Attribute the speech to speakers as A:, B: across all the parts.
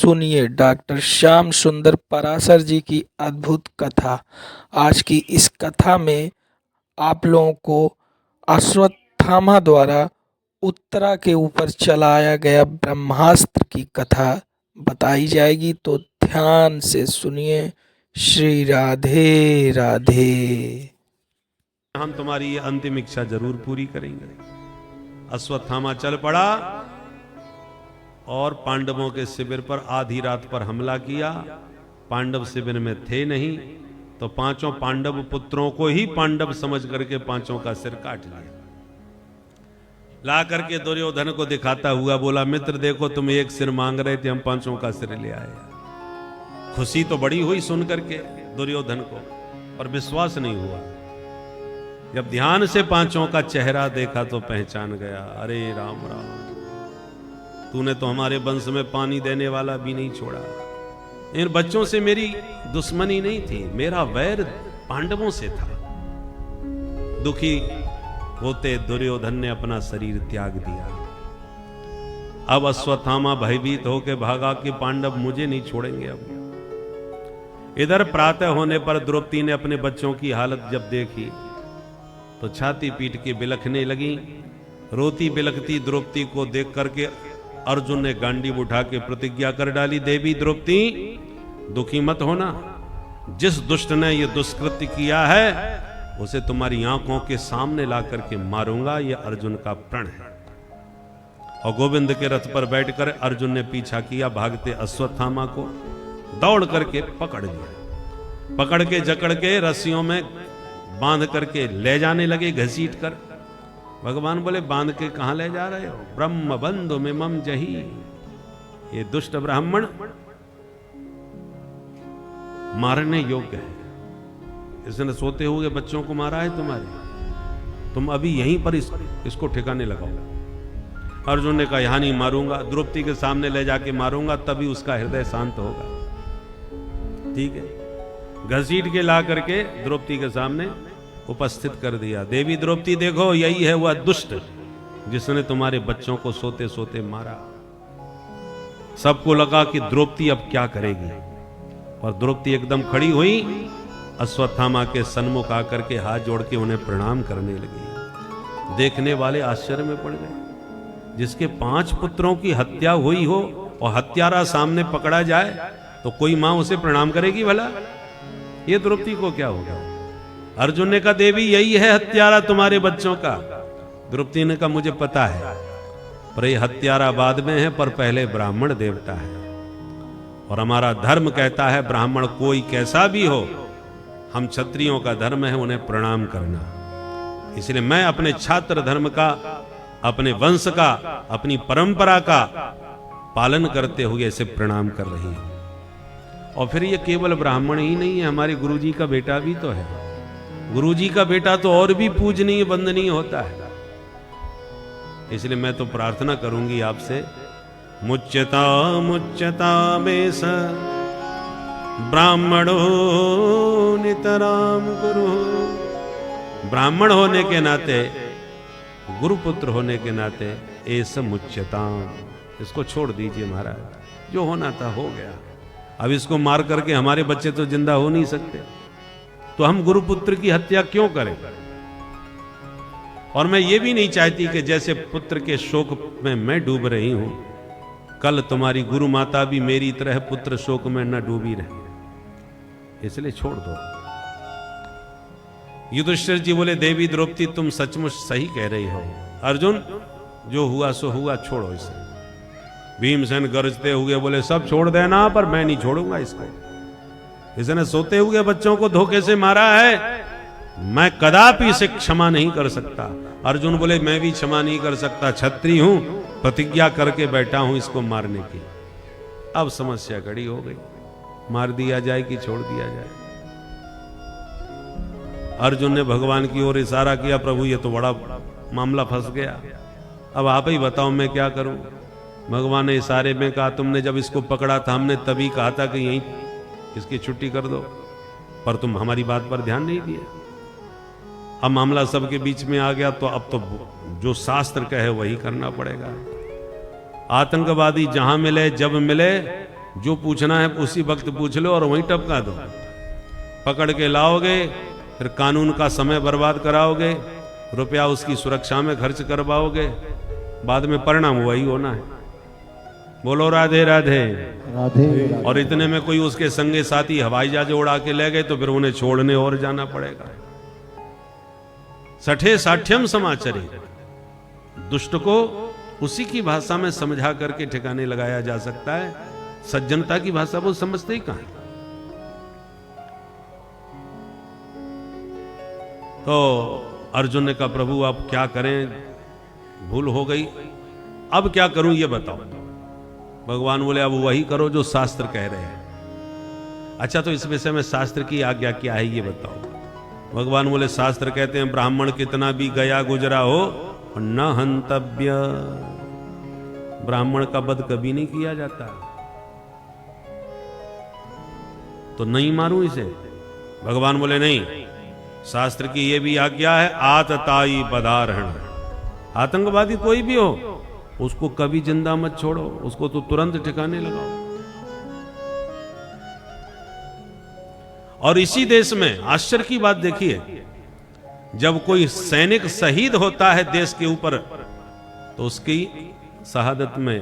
A: सुनिए डॉक्टर श्याम सुंदर पराशर जी की अद्भुत कथा। आज की इस कथा में आप लोगों को अश्वत्थामा द्वारा उत्तरा के ऊपर चलाया गया ब्रह्मास्त्र की कथा बताई जाएगी, तो ध्यान से सुनिए। श्री राधे राधे।
B: हम तुम्हारी ये अंतिम इच्छा जरूर पूरी करेंगे। अश्वत्थामा चल पड़ा और पांडवों के शिविर पर आधी रात पर हमला किया। पांडव शिविर में थे नहीं, तो पांचों पांडव पुत्रों को ही पांडव समझ करके पांचों का सिर काट लिया। ला करके दुर्योधन को दिखाता हुआ बोला, मित्र देखो तुम एक सिर मांग रहे थे, हम पांचों का सिर ले आए। खुशी तो बड़ी हुई सुन करके दुर्योधन को, पर विश्वास नहीं हुआ। जब ध्यान से पांचों का चेहरा देखा तो पहचान गया, अरे राम राम, तूने तो हमारे वंश में पानी देने वाला भी नहीं छोड़ा। इन बच्चों से मेरी दुश्मनी नहीं थी, मेरा वैर पांडवों से था। दुखी होते दुर्योधन ने अपना शरीर त्याग दिया। अब अश्वत्थामा भयभीत होकर भागा कि पांडव मुझे नहीं छोड़ेंगे। अब इधर प्रातः होने पर द्रौपदी ने अपने बच्चों की हालत जब देखी तो छाती पीट के बिलखने लगी। रोती बिलखती द्रौपदी को देख करके अर्जुन ने गांडीव उठा के प्रतिज्ञा कर डाली, देवी द्रौपदी दुखी मत होना, जिस दुष्ट ने यह दुष्कृत्य किया है उसे तुम्हारी आंखों के सामने ला करके मारूंगा, यह अर्जुन का प्रण है। और गोविंद के रथ पर बैठकर अर्जुन ने पीछा किया भागते अश्वत्थामा को, दौड़ करके पकड़ लिया। पकड़ के जकड़ के रस्सियों में बांध करके ले जाने लगे घसीट कर। भगवान बोले, बांध के कहां ले जा रहे हो? ब्रह्म बंधु में मम जही, ये दुष्ट ब्राह्मण मारने योग्य है। इसने सोते हुए बच्चों को मारा है तुम्हारे, तुम अभी यहीं पर इसको ठिकाने लगाओ। अर्जुन ने कहा, यहां नहीं मारूंगा, द्रौपदी के सामने ले जाके मारूंगा, तभी उसका हृदय शांत होगा। ठीक है, घसीट के ला करके द्रौपदी के सामने उपस्थित कर दिया। देवी द्रौपदी देखो, यही है वह दुष्ट जिसने तुम्हारे बच्चों को सोते सोते मारा। सबको लगा कि द्रौपदी अब क्या करेगी, और द्रौपदी एकदम खड़ी हुई, अश्वत्थामा के सन्मुख आकर के हाथ जोड़ के उन्हें प्रणाम करने लगी। देखने वाले आश्चर्य में पड़ गए। जिसके 5 पुत्रों की हत्या हुई हो और हत्यारा सामने पकड़ा जाए तो कोई मां उसे प्रणाम करेगी भला? ये द्रौपदी को क्या होगा? अर्जुन ने कहा, देवी यही है हत्यारा तुम्हारे बच्चों का। द्रौपदी ने कहा, मुझे पता है, पर ये हत्यारा बाद में है, पर पहले ब्राह्मण देवता है, और हमारा धर्म कहता है ब्राह्मण कोई कैसा भी हो, हम क्षत्रियों का धर्म है उन्हें प्रणाम करना। इसलिए मैं अपने छात्र धर्म का, अपने वंश का, अपनी परंपरा का पालन करते हुए इसे प्रणाम कर रही हूं। और फिर ये केवल ब्राह्मण ही नहीं है, हमारे गुरुजी का बेटा भी तो है। गुरुजी का बेटा तो और भी पूजनीय वंदनीय होता है। इसलिए मैं तो प्रार्थना करूंगी आपसे, मुच्यता मुच्यता बेस ब्राह्मणो नितराम गुरु। ब्राह्मण होने के नाते, गुरुपुत्र होने के नाते एस मुच्यताम, इसको छोड़ दीजिए महाराज, जो होना था हो गया। अब इसको मार करके हमारे बच्चे तो जिंदा हो नहीं सकते, तो हम गुरुपुत्र की हत्या क्यों करें? और मैं ये भी नहीं चाहती कि जैसे पुत्र के शोक में मैं डूब रही हूं, कल तुम्हारी गुरु माता भी मेरी तरह पुत्र शोक में न डूबी रहे। इसलिए छोड़ दो। युधिष्ठिर जी बोले, देवी द्रौपदी तुम सचमुच सही कह रही हो। अर्जुन, जो हुआ सो हुआ, छोड़ो इसे। भीमसेन गरजते हुए बोले, सब छोड़ देना, पर मैं नहीं छोड़ूंगा इसको। इसने सोते हुए बच्चों को धोखे से मारा है, मैं कदापि इसे क्षमा नहीं कर सकता। अर्जुन बोले, मैं भी क्षमा नहीं कर सकता, क्षत्रिय हूं, प्रतिज्ञा करके बैठा हूं इसको मारने की। अब समस्या खड़ी हो गई, मार दिया जाए कि छोड़ दिया जाए। अर्जुन ने भगवान की ओर इशारा किया, प्रभु ये तो बड़ा मामला फंस गया, अब आप ही बताओ मैं क्या करूं। भगवान ने इशारे में कहा, तुमने जब इसको पकड़ा था हमने तभी कहा था कि यहीं इसकी छुट्टी कर दो, पर तुम हमारी बात पर ध्यान नहीं दिया। अब मामला सबके बीच में आ गया, तो अब तो जो शास्त्र कहे वही करना पड़ेगा। आतंकवादी जहां मिले जब मिले जो पूछना है उसी वक्त पूछ लो और वहीं टपका दो। पकड़ के लाओगे फिर कानून का समय बर्बाद कराओगे, रुपया उसकी सुरक्षा में खर्च करवाओगे, बाद में परिणाम वही होना है। बोलो राधे राधे।
C: राधे राधे।
B: और इतने में कोई उसके संगे साथी हवाई जहाज उड़ा के ले गए तो फिर उन्हें छोड़ने और जाना पड़ेगा। सठे साठ्यम समाचरे, दुष्ट को उसी की भाषा में समझा करके ठिकाने लगाया जा सकता है, सज्जनता की भाषा वो समझते ही कहां। तो अर्जुन ने कहा प्रभु अब क्या करें, भूल हो गई, अब क्या करूं ये बताओ। भगवान बोले अब वही करो जो शास्त्र कह रहे हैं। अच्छा तो इस विषय में शास्त्र की आज्ञा क्या है ये बताओ। भगवान बोले शास्त्र कहते हैं ब्राह्मण कितना भी गया गुजरा हो न हंतव्य, ब्राह्मण का वध कभी नहीं किया जाता। तो नहीं मारूं इसे। भगवान बोले नहीं, शास्त्र की यह भी आज्ञा है आतताई बदारहण, आतंकवादी कोई भी हो उसको कभी जिंदा मत छोड़ो, उसको तो तुरंत ठिकाने लगाओ। और इसी देश में आश्चर्य की बात देखिए, जब कोई सैनिक शहीद होता है देश के ऊपर तो उसकी शहादत में,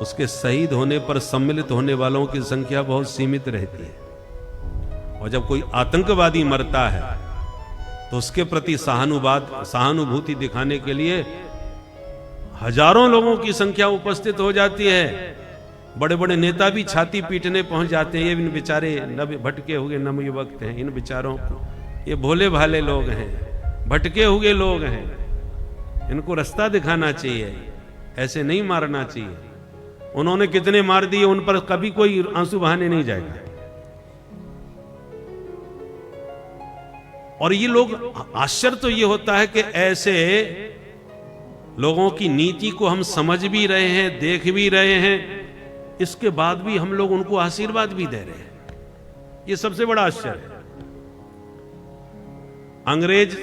B: उसके शहीद होने पर सम्मिलित होने वालों की संख्या बहुत सीमित रहती है। और जब कोई आतंकवादी मरता है तो उसके प्रति सहानुभूति दिखाने के लिए हजारों लोगों की संख्या उपस्थित हो जाती है। बड़े बड़े नेता भी छाती पीटने पहुंच जाते हैं। ये इन बेचारे भटके हुए नवयुवक हैं, इन बेचारों को, ये भोले भाले लोग हैं, भटके हुए लोग हैं, इनको रास्ता दिखाना चाहिए, ऐसे नहीं मारना चाहिए। उन्होंने कितने मार दिए, उन पर कभी कोई आंसू बहाने नहीं जाएगा। और ये लोग, आश्चर्य तो ये होता है कि ऐसे लोगों की नीति को हम समझ भी रहे हैं, देख भी रहे हैं, इसके बाद भी हम लोग उनको आशीर्वाद भी दे रहे हैं। ये सबसे बड़ा आश्चर्य है। अंग्रेज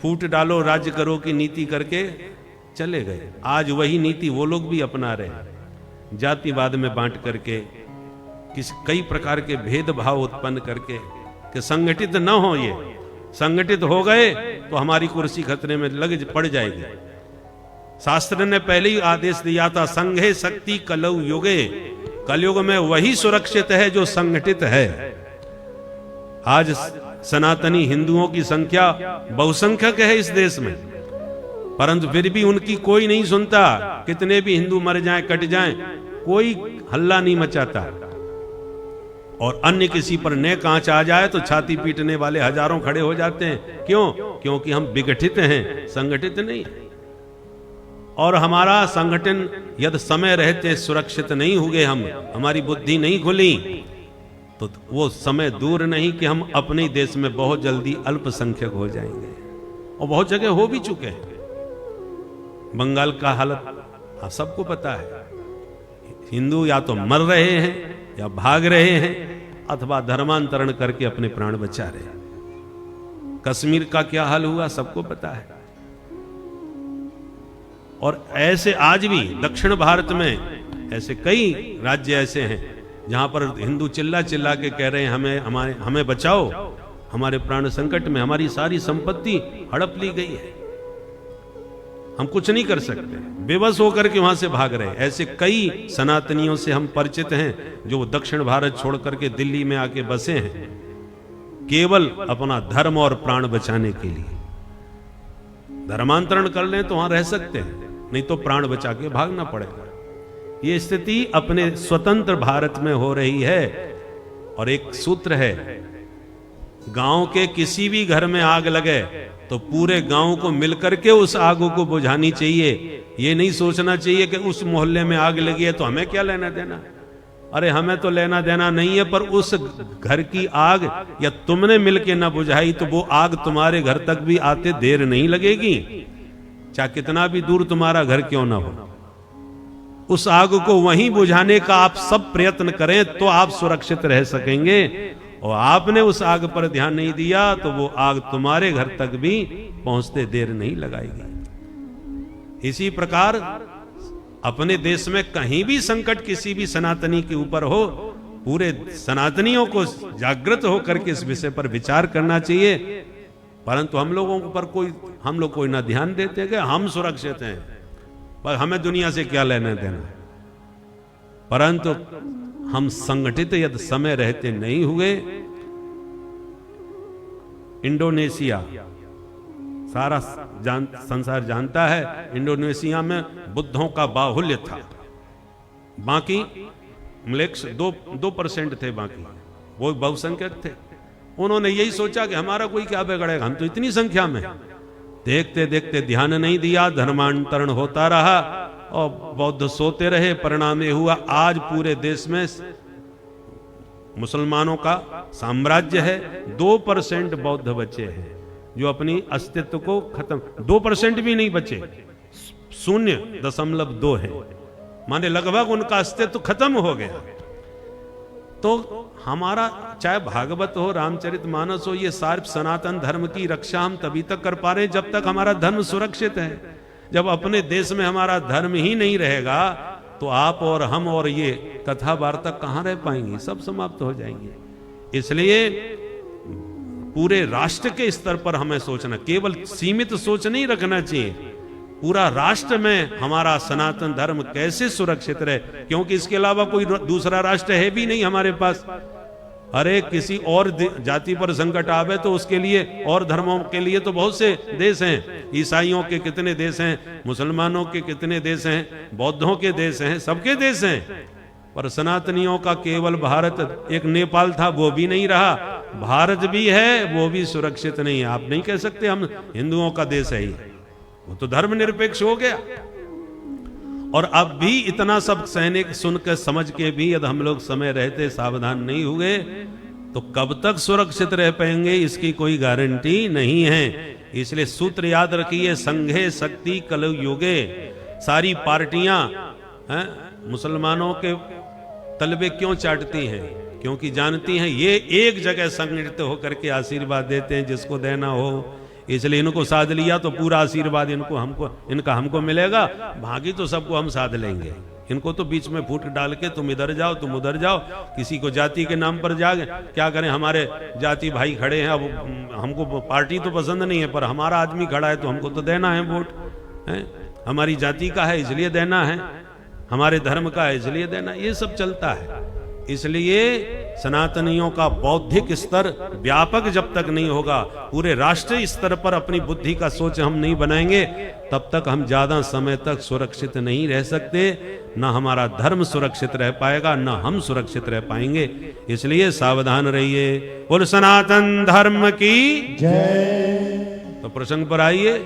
B: फूट डालो राज्य करो की नीति करके चले गए, आज वही नीति वो लोग भी अपना रहे हैं, जातिवाद में बांट करके, कई प्रकार के भेदभाव उत्पन्न करके कि संगठित न हो। ये संगठित हो गए तो हमारी कुर्सी खतरे में पड़ जाएगी। शास्त्र ने पहले ही आदेश दिया था संघे शक्ति कलौ युगे, कलयुग में वही सुरक्षित है जो संगठित है। आज सनातनी हिंदुओं की संख्या बहुसंख्यक है इस देश में, परंतु फिर भी उनकी कोई नहीं सुनता। कितने भी हिंदू मर जाएं, कट जाएं, कोई हल्ला नहीं मचाता। और अन्य किसी पर नेक आंच आ जाए तो छाती पीटने वाले हजारों खड़े हो जाते हैं। क्यों? क्योंकि हम विघटित हैं, संगठित नहीं। और हमारा संगठन यदि समय रहते सुरक्षित नहीं हुए, हमारी बुद्धि नहीं खुली, तो वो समय दूर नहीं कि हम अपने देश में बहुत जल्दी अल्पसंख्यक हो जाएंगे। और बहुत जगह हो भी चुके हैं। बंगाल का हालत आप सबको पता है। हिंदू या तो मर रहे हैं या भाग रहे हैं अथवा धर्मांतरण करके अपने प्राण बचा रहे हैं। कश्मीर का क्या हाल हुआ सबको पता है। और ऐसे आज भी दक्षिण भारत में ऐसे कई राज्य ऐसे हैं जहां पर हिंदू चिल्ला चिल्ला के कह रहे हैं हमें बचाओ, हमारे प्राण संकट में, हमारी सारी संपत्ति हड़प ली गई है, हम कुछ नहीं कर सकते, बेबस होकर के वहां से भाग रहे। ऐसे कई सनातनियों से हम परिचित हैं जो दक्षिण भारत छोड़ करके दिल्ली में आके बसे हैं केवल अपना धर्म और प्राण बचाने के लिए। धर्मांतरण कर लें तो वहां रह सकते हैं, नहीं तो प्राण बचा के भागना पड़ेगा। ये स्थिति अपने स्वतंत्र भारत में हो रही है। और एक सूत्र है, गांव के किसी भी घर में आग लगे तो पूरे गांव को मिलकर के उस आग को बुझानी चाहिए। ये नहीं सोचना चाहिए कि उस मोहल्ले में आग लगी है तो हमें क्या लेना देना। अरे हमें तो लेना देना नहीं है, पर उस घर की आग या तुमने मिलके ना बुझाई तो वो आग तुम्हारे घर तक भी आते देर नहीं लगेगी, चाहे कितना भी दूर तुम्हारा घर क्यों ना हो। उस आग को वहीं बुझाने का आप सब प्रयत्न करें तो आप सुरक्षित रह सकेंगे। और आपने उस आग पर ध्यान नहीं दिया तो वो आग तुम्हारे घर तक भी पहुंचते देर नहीं लगाएगी। इसी प्रकार अपने देश में कहीं भी संकट किसी भी सनातनी के ऊपर हो, पूरे सनातनियों को जागृत होकर के इस विषय पर विचार करना चाहिए। परंतु हम लोगों पर हम लोग कोई ना ध्यान देते कि हम सुरक्षित हैं, पर हमें दुनिया से क्या लेना देना। परंतु हम संगठित यदि समय रहते नहीं हुए, इंडोनेशिया सारा संसार जानता है, इंडोनेशिया में बुद्धों का बाहुल्य था, बाकी मलेक्स 2% थे, बाकी वो बहुसंख्यक थे। उन्होंने यही सोचा कि हमारा कोई क्या बिगड़ेगा, हम तो इतनी संख्या में। देखते देखते ध्यान नहीं दिया, धर्मांतरण होता रहा और बौद्ध सोते रहे। परिणाम ये हुआ आज पूरे देश में मुसलमानों का साम्राज्य है। 2% बौद्ध बचे हैं जो अपनी अस्तित्व को खत्म, 2% भी नहीं बचे, 0.2 है, माने लगभग उनका अस्तित्व खत्म हो गया। तो हमारा चाहे भागवत हो, रामचरितमानस हो, ये सार्व सनातन धर्म की रक्षा हम तभी तक कर पा रहे हैं जब तक हमारा धर्म सुरक्षित है। जब अपने देश में हमारा धर्म ही नहीं रहेगा तो आप और हम और ये कथा वार्ता कहां रह पाएंगे, सब समाप्त हो जाएंगे। इसलिए पूरे राष्ट्र के स्तर पर हमें सोचना, केवल सीमित सोच नहीं रखना चाहिए, पूरा राष्ट्र में हमारा सनातन धर्म कैसे सुरक्षित रहे, क्योंकि इसके अलावा कोई दूसरा राष्ट्र है भी नहीं हमारे पास। अरे किसी और जाति पर संकट आवे तो उसके लिए, और धर्मों के लिए तो बहुत से देश हैं, ईसाइयों के कितने देश हैं, मुसलमानों के कितने देश हैं, बौद्धों के देश हैं, सबके देश हैं। पर सनातनियों का केवल भारत, एक नेपाल था वो भी नहीं रहा, भारत भी है वो भी सुरक्षित नहीं है। आप नहीं कह सकते हम हिंदुओं का देश है ही, वो तो धर्मनिरपेक्ष हो गया। और अब भी इतना सब सैनिक सुनकर समझ के भी यदि हम लोग समय रहते सावधान नहीं हुए तो कब तक सुरक्षित रह पाएंगे इसकी कोई गारंटी नहीं है। इसलिए सूत्र याद रखिए, संघे शक्ति कलु युगे। सारी पार्टियां मुसलमानों के तलबे क्यों चाटती हैं? क्योंकि जानती हैं ये एक जगह संगठित होकर के आशीर्वाद देते हैं जिसको देना हो, इसलिए इनको साध लिया तो पूरा आशीर्वाद इनका हमको मिलेगा, बाकी तो सबको हम साध लेंगे। इनको तो बीच में फूट डाल के तुम इधर जाओ तुम उधर जाओ, किसी को जाति के नाम पर जागे, क्या करें, हमारे जाति भाई खड़े हैं, अब हमको पार्टी तो पसंद नहीं है पर हमारा आदमी खड़ा है तो हमको तो देना है वोट, हमारी जाति का है इसलिए देना है, हमारे धर्म का है इसलिए देना, ये सब चलता है। इसलिए सनातनियों का बौद्धिक स्तर व्यापक जब तक नहीं होगा, पूरे राष्ट्रीय स्तर पर अपनी बुद्धि का सोच हम नहीं बनाएंगे, तब तक हम ज्यादा समय तक सुरक्षित नहीं रह सकते, न हमारा धर्म सुरक्षित रह पाएगा न हम सुरक्षित रह पाएंगे। इसलिए सावधान रहिए। बोल सनातन धर्म की जय। तो प्रसंग पर आइए।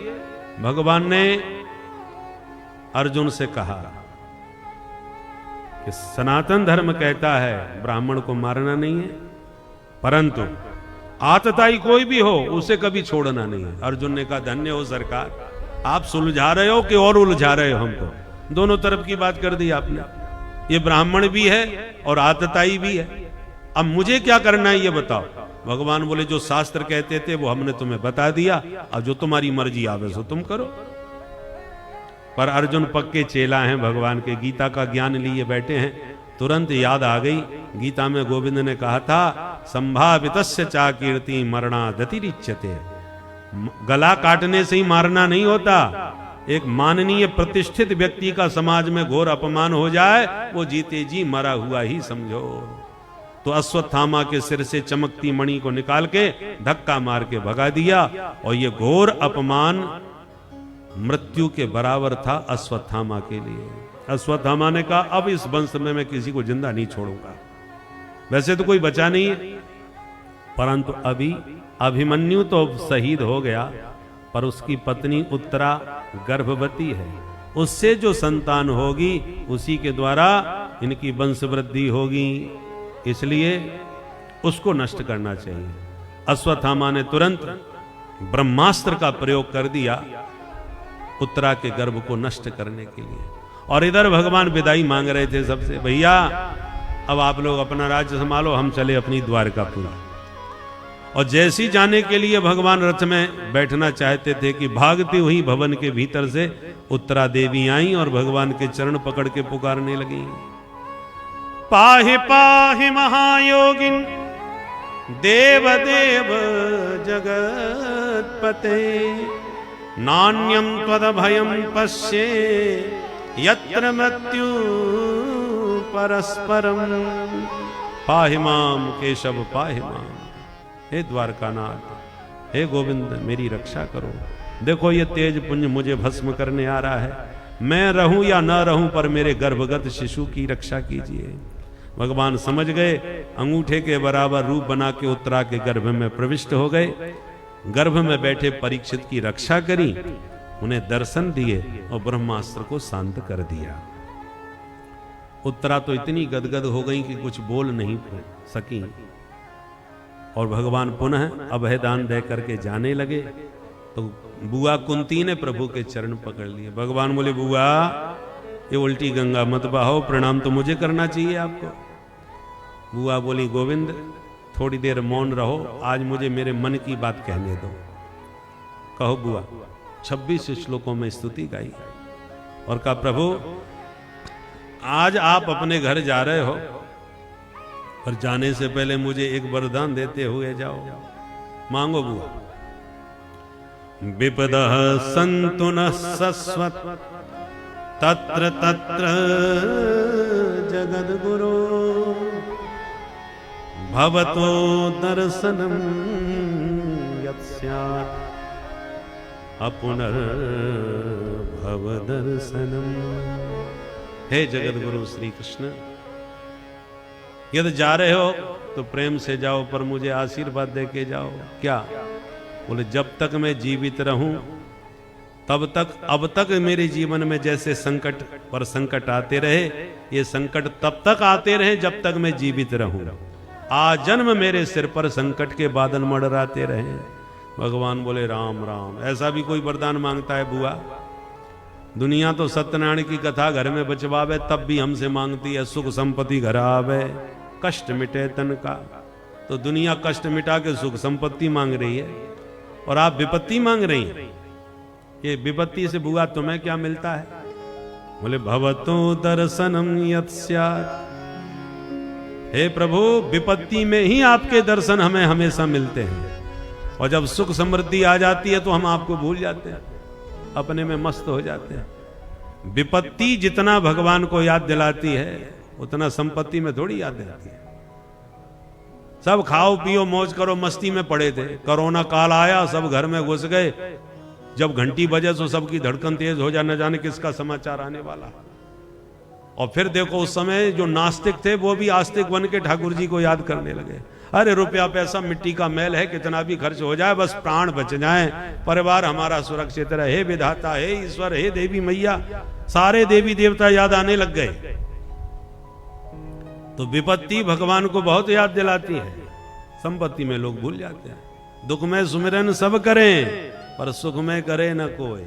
B: भगवान ने अर्जुन से कहा कि सनातन धर्म कहता है ब्राह्मण को मारना नहीं है, परंतु आतताई कोई भी हो उसे कभी छोड़ना नहीं है। अर्जुन ने कहा धन्य हो सरकार, आप सुलझा रहे हो कि और उलझा रहे हो हमको, दोनों तरफ की बात कर दी आपने। ये ब्राह्मण भी है और आतताई भी है, अब मुझे क्या करना है ये बताओ। भगवान बोले जो शास्त्र कहते थे वो हमने तुम्हें बता दिया, अब जो तुम्हारी मर्जी आवे सो तुम करो। पर अर्जुन पक्के चेला हैं भगवान के, गीता का ज्ञान लिए बैठे हैं, तुरंत याद आ गई। गीता में गोविंद ने कहा था संभावितस्य चा कीर्ति मरणादतिरिच्यते, गला काटने से ही मारना नहीं होता, एक माननीय प्रतिष्ठित व्यक्ति का समाज में घोर अपमान हो जाए वो जीते जी मरा हुआ ही समझो। तो अश्वत्थामा के सिर से चमकती मणि को निकाल के धक्का मार के भगा दिया, और ये घोर अपमान मृत्यु के बराबर था अश्वत्थामा के लिए। अश्वत्थामा ने कहा अब इस वंश में मैं किसी को जिंदा नहीं छोड़ूंगा, वैसे तो कोई बचा नहीं है, परंतु अभी अभिमन्यु तो शहीद हो गया, पर उसकी पत्नी उत्तरा गर्भवती है, उससे जो संतान होगी उसी के द्वारा इनकी वंश वृद्धि होगी, इसलिए उसको नष्ट करना चाहिए। अश्वत्थामा ने तुरंत ब्रह्मास्त्र का प्रयोग कर दिया उत्तरा के गर्भ को नष्ट करने के लिए। और इधर भगवान विदाई मांग रहे थे सबसे, भैया अब आप लोग अपना राज्य संभालो, हम चले अपनी द्वारकापुरी। और जैसी जाने के लिए भगवान रथ में बैठना चाहते थे कि भागती हुई भवन के भीतर से उत्तरा देवी आई और भगवान के चरण पकड़ के पुकारने लगी, पाहि पाहि महायोगिन देव देव जगतपते नान्यं त्वदभयं पश्ये यत्र मृत्यु परस्परम। पाहि माम केशव पाहि माम, हे द्वारकानाथ, हे गोविंद मेरी रक्षा करो। देखो ये तेज पुंज मुझे भस्म करने आ रहा है, मैं रहूं या ना रहूं पर मेरे गर्भगत शिशु की रक्षा कीजिए। भगवान समझ गए, अंगूठे के बराबर रूप बना के उत्तरा के गर्भ में प्रविष्ट हो गए, गर्भ में बैठे परीक्षित की रक्षा करी, उन्हें दर्शन दिए और ब्रह्मास्त्र को शांत कर दिया। उत्तरा तो इतनी गदगद हो गई कि कुछ बोल नहीं सकी और भगवान पुनः अभयदान दे करके जाने लगे तो बुआ कुंती ने प्रभु के चरण पकड़ लिए। भगवान बोले, बुआ ये उल्टी गंगा मत बहाओ, प्रणाम तो मुझे करना चाहिए आपको। बुआ बोली, गोविंद थोड़ी देर मौन रहो, आज मुझे मेरे मन की बात कहने दो। कहो बुआ। 26 श्लोकों में स्तुति गाई और कहा, प्रभु आज आप अपने घर जा रहे हो और जाने से पहले मुझे एक वरदान देते हुए जाओ। मांगो बुआ। विपदः सन्तु नः शश्वत् तत्र तत्र जगद्गुरो भवतो दर्शनं यत् स्यात् अपुनर्भव दर्शनम। हे जगद्गुरु श्री कृष्ण, यदि जा रहे हो तो प्रेम से जाओ पर मुझे आशीर्वाद दे के जाओ। क्या? बोले, जब तक मैं जीवित रहूं तब तक, अब तक मेरे जीवन में जैसे संकट पर संकट आते रहे, ये संकट तब तक आते रहे जब तक मैं जीवित रहूं। आजन्म मेरे सिर पर संकट के बादल मंडराते रहे। भगवान बोले, राम राम। ऐसा भी कोई वरदान मांगता है बुआ? दुनिया तो सत्यनारायण की कथा घर में बचवावे तब भी हमसे मांगती है सुख संपत्ति घर आवे कष्ट मिटे तन का। तो दुनिया कष्ट मिटा के सुख संपत्ति मांग रही है और आप विपत्ति मांग रही हैं। ये विपत्ति से बुआ तुम्हें क्या मिलता है? बोले, भवतो दर्शनम यत् स्यात्। हे प्रभु, विपत्ति में ही आपके दर्शन हमें हमेशा मिलते हैं और जब सुख समृद्धि आ जाती है तो हम आपको भूल जाते हैं, अपने में मस्त हो जाते हैं। विपत्ति जितना भगवान को याद दिलाती है उतना संपत्ति में थोड़ी याद दिलाती है। सब खाओ पियो मौज करो मस्ती में पड़े थे, कोरोना काल आया सब घर में घुस गए, जब घंटी बजे तो सबकी धड़कन तेज हो जाए, न जाने किसका समाचार आने वाला। और फिर देखो उस समय जो नास्तिक थे वो भी आस्तिक बन के ठाकुर जी को याद करने लगे। अरे रुपया पैसा मिट्टी का मैल है, कितना भी खर्च हो जाए बस प्राण बच जाए, परिवार हमारा सुरक्षित रहे। हे विधाता, हे ईश्वर, हे देवी मैया, सारे देवी देवता याद आने लग गए। तो विपत्ति भगवान को बहुत याद दिलाती है, संपत्ति में लोग भूल जाते हैं। दुख में सुमिरन सब करें पर सुख में करे न कोई।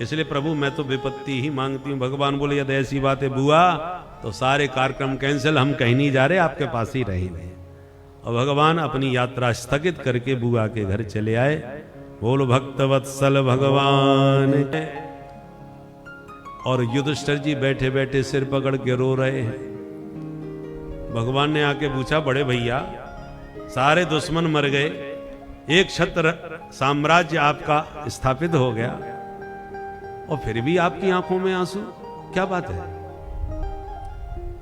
B: इसलिए प्रभु मैं तो विपत्ति ही मांगती हूं। भगवान बोले, यदि ऐसी बात है बुआ तो सारे कार्यक्रम कैंसिल, हम कहीं नहीं जा रहे, आपके पास ही रहेंगे। और भगवान अपनी यात्रा स्थगित करके बुआ के घर चले आए। बोलो भक्तवत्सल भगवान। और युधिष्ठिर जी बैठे बैठे सिर पकड़ के रो रहे हैं। भगवान ने आके पूछा, बड़े भैया सारे दुश्मन मर गए, एक क्षत्र साम्राज्य आपका स्थापित हो गया और फिर भी आपकी आंखों में आंसू, क्या बात है?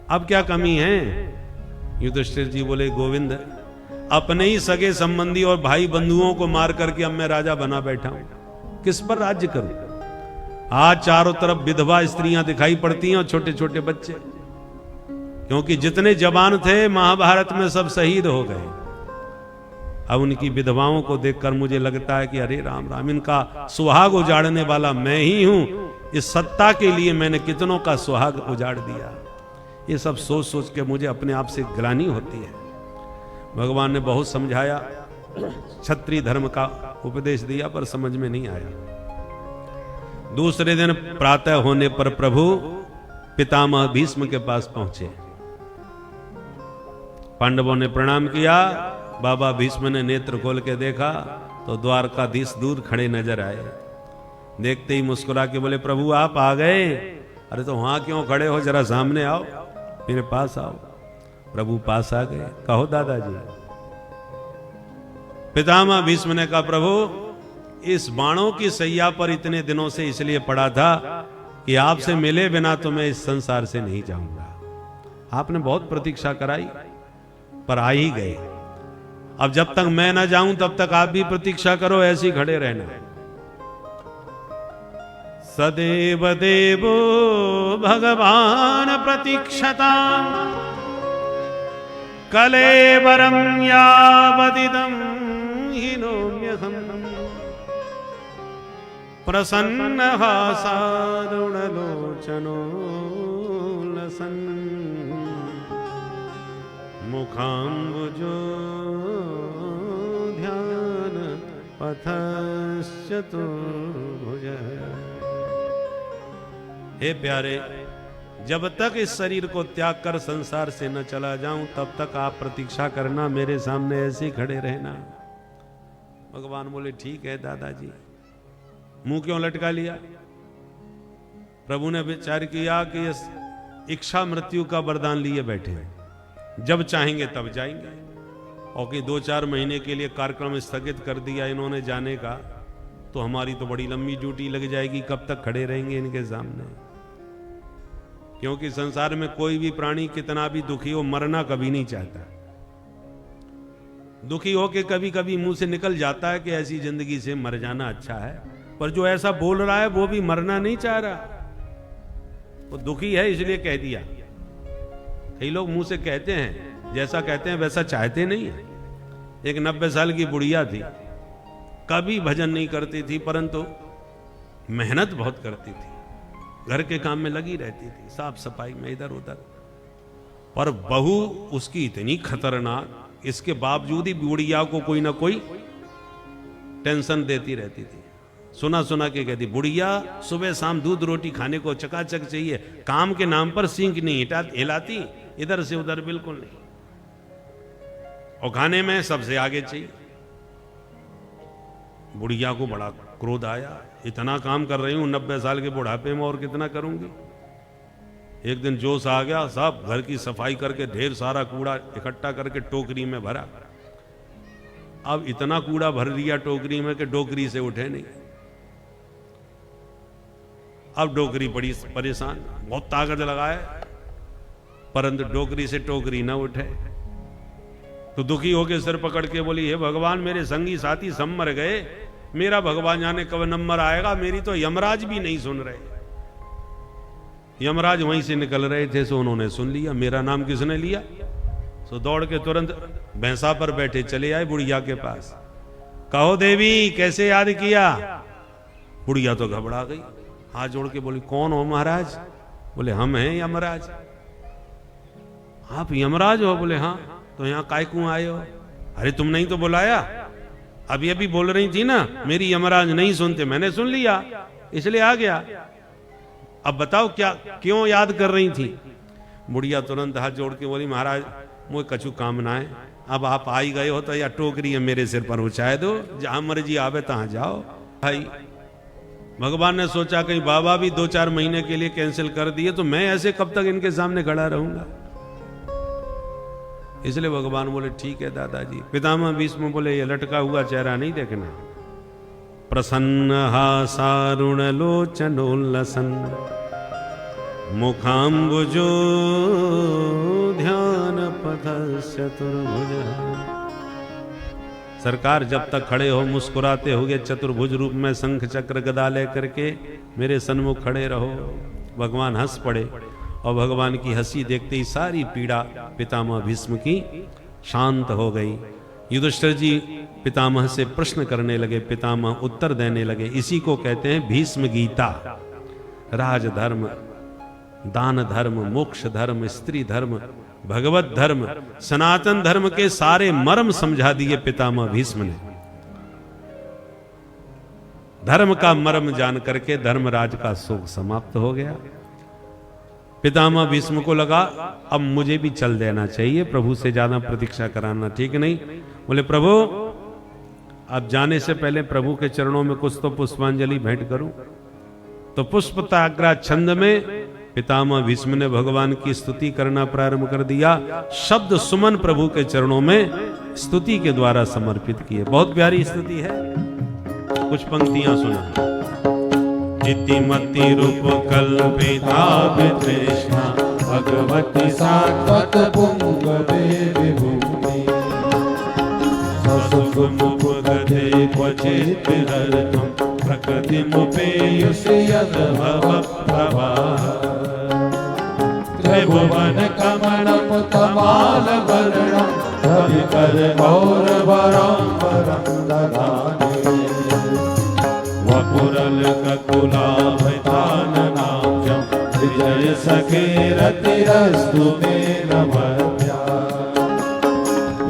B: अब क्या कमी है? युधिष्ठिर जी बोले, गोविंद अपने ही सगे संबंधी और भाई बंधुओं को मार करके अब मैं राजा बना बैठा हूं, किस पर राज्य करूं? आज चारों तरफ विधवा स्त्रियां दिखाई पड़ती हैं और छोटे छोटे बच्चे, क्योंकि जितने जवान थे महाभारत में सब शहीद हो गए। अब उनकी विधवाओं को देखकर मुझे लगता है कि अरे राम राम, इनका सुहाग उजाड़ने वाला मैं ही हूं। इस सत्ता के लिए मैंने कितनों का सुहाग उजाड़ दिया। ये सब सोच सोच के मुझे अपने आप से ग्लानि होती है। भगवान ने बहुत समझाया, क्षत्रिय धर्म का उपदेश दिया पर समझ में नहीं आया। दूसरे दिन प्रातः होने पर प्रभु पितामह भीष्म के पास पहुंचे पांडवों ने प्रणाम किया। बाबा भीष्म ने नेत्र खोल के देखा तो द्वारकाधीश दूर खड़े नजर आए। देखते ही मुस्कुरा के बोले, प्रभु आप आ गए। अरे तो वहां क्यों खड़े हो, जरा सामने आओ, मेरे पास आओ। प्रभु पास आ गए। कहो दादाजी। पितामह भीष्म ने कहा, प्रभु इस बाणों की सैया पर इतने दिनों से इसलिए पड़ा था कि आपसे मिले बिना तो मैं इस संसार से नहीं जाऊंगा। आपने बहुत प्रतीक्षा कराई पर आ ही गए। अब जब तक मैं ना जाऊं तब तक आप भी प्रतीक्षा करो, ऐसे ही खड़े रहना। सदैव देवो भगवान प्रतीक्षता कलेवरं यावदिदं हिनोम्यहम् प्रसन्नः सारुणलोचनो लसन् मुखाम्बुजो ध्यान पथश्चतुर्भुजः। हे प्यारे, जब तक इस शरीर को त्याग कर संसार से न चला जाऊं तब तक आप प्रतीक्षा करना, मेरे सामने ऐसे ही खड़े रहना। भगवान बोले, ठीक है दादाजी। मुंह क्यों लटका लिया? प्रभु ने विचार किया कि इस इच्छा मृत्यु का वरदान लिए बैठे हैं, जब चाहेंगे तब जाएंगे। और कि 2-4 महीने के लिए कार्यक्रम स्थगित कर दिया इन्होंने जाने का, तो हमारी तो बड़ी लंबी ड्यूटी लग जाएगी। कब तक खड़े रहेंगे इनके सामने? क्योंकि संसार में कोई भी प्राणी कितना भी दुखी हो, मरना कभी नहीं चाहता। दुखी हो के कभी कभी मुंह से निकल जाता है कि ऐसी जिंदगी से मर जाना अच्छा है, पर जो ऐसा बोल रहा है वो भी मरना नहीं चाह रहा। वो दुखी है इसलिए कह दिया। कई लोग मुंह से कहते हैं, जैसा कहते हैं वैसा चाहते नहीं है। एक 90 साल की बुढ़िया थी, कभी भजन नहीं करती थी, परंतु मेहनत बहुत करती थी, घर के काम में लगी रहती थी, साफ सफाई में इधर उधर। पर बहू उसकी इतनी खतरनाक, इसके बावजूद ही बुढ़िया को कोई ना कोई टेंशन देती रहती थी। सुना सुना के कहती, बुढ़िया सुबह शाम दूध रोटी खाने को चकाचक चाहिए, काम के नाम पर सींग नहीं हिलाती, इधर से उधर बिल्कुल नहीं, और खाने में सबसे आगे चाहिए। बुढ़िया को बड़ा क्रोध आया, इतना काम कर रही हूं 90 साल के बुढ़ापे में, और कितना करूंगी। एक दिन जोश आ गया, सब घर की सफाई करके ढेर सारा कूड़ा इकट्ठा करके टोकरी में भरा। अब इतना कूड़ा भर दिया टोकरी में कि डोकरी से उठे नहीं। अब डोकरी बड़ी परेशान, बहुत ताकत लगाए, परंतु डोकरी से टोकरी ना उठे। तो दुखी होकर सिर पकड़ के बोली, हे भगवान, मेरे संगी साथी सब मर गए, मेरा भगवान जाने कब नंबर आएगा। मेरी तो यमराज भी नहीं सुन रहे। यमराज वहीं से निकल रहे थे, सो उन्होंने सुन लिया। मेरा नाम किसने लिया? सो दौड़ के तुरंत भैंसा पर बैठे चले आए बुढ़िया के पास। कहो देवी, कैसे याद किया? बुढ़िया तो घबरा गई, हाथ जोड़ के बोली, कौन हो महाराज? बोले, हम हैं यमराज। आप यमराज हो? बोले, हाँ। तो यहाँ काय क्यों आए हो? अरे तुम नहीं तो बुलाया? अभी अभी बोल रही थी ना, मेरी यमराज नहीं सुनते, मैंने सुन लिया इसलिए आ गया। अब बताओ क्या, क्यों याद कर रही थी? बुढ़िया तुरंत हाथ जोड़ के बोली, महाराज मुझे कछु काम ना है, अब आप आ ही गए हो तो या टोकरी है मेरे सिर पर उछाए दो, जहां मर्जी आवे तहां जाओ। भाई भगवान ने सोचा कहीं बाबा भी 2-4 महीने के लिए कैंसिल कर दिए तो मैं ऐसे कब तक इनके सामने खड़ा रहूंगा। इसलिए भगवान बोले, ठीक है दादाजी। पितामह भीष्म बोले, ये लटका हुआ चेहरा नहीं देखना। प्रसन्न हासारुण लोचनोल्लसन मुखाम्बुजो ध्यान पथश्चतुर्भुज। सरकार जब तक खड़े हो मुस्कुराते होगे चतुर्भुज रूप में शंख चक्र गदा लेकर के मेरे सन्मुख खड़े रहो। भगवान हंस पड़े और भगवान की हंसी देखते ही सारी पीड़ा पितामह भीष्म की शांत हो गई। युधिष्ठिर जी पितामह से प्रश्न करने लगे, पितामह उत्तर देने लगे। इसी को कहते हैं भीष्म गीता। राजधर्म, दान धर्म, मोक्ष धर्म, स्त्री धर्म, भगवत धर्म, सनातन धर्म के सारे मर्म समझा दिए पितामह भीष्म ने। धर्म का मर्म जान करके धर्मराज का शोक समाप्त हो गया। पितामह भीष्म को लगा अब मुझे भी चल देना चाहिए, प्रभु से ज्यादा प्रतीक्षा कराना ठीक नहीं। बोले प्रभु अब जाने से पहले प्रभु के चरणों में कुछ तो पुष्पांजलि भेंट करूं। तो पुष्पताग्रा छंद में पितामह भीष्म ने भगवान की स्तुति करना प्रारंभ कर दिया। शब्द सुमन प्रभु के चरणों में स्तुति के द्वारा समर्पित किए। बहुत प्यारी स्तुति है, कुछ पंक्तियां सुना। इतिमति रूप कल्पिता वितृष्णा भगवती सात्वत पुंगवे विभूति ससुख मुपगते क्वचित् विहरतुं प्रकृति मुपेयुषि यद्भव प्रवाह त्रिभुवन कमलं तमाल वर्णं रविकर गौरवरं ददामि वपुरल ककुलाभृताननाब्जं विजय सखे रतिरस्तु मे नमत्या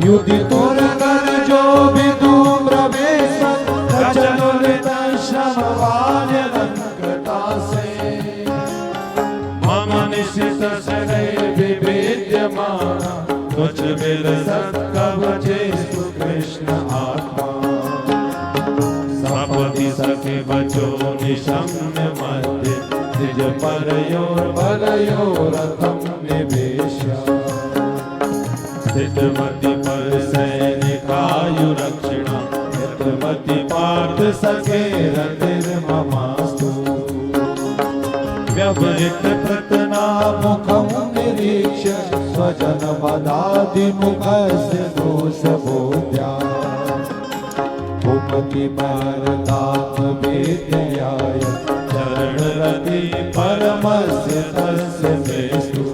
B: युधितुरगर्जो विधूम्रवेशं रचनुलितश्रमवार्यलङ्कृतासे मम निशितशरैः विवेद्यमाना त्वच्चविलसत्कवचेषु कृष्ण आत्मा सपदि सखे बचो निशम्य मध्ये निज परयोर्बलयोरथं निवेश्य स्थितमति पर सैनिकायुरक्षिणा हितमति पार्थ सखे रतिर्ममास्तु व्यवहित प्रतनामुखं निरीक्ष्य स्वजनवदादिमुखस्य दोषबोध्या भूपति भारतात्मवेद्याय चरणरति परमस्य तस्य मेस्तु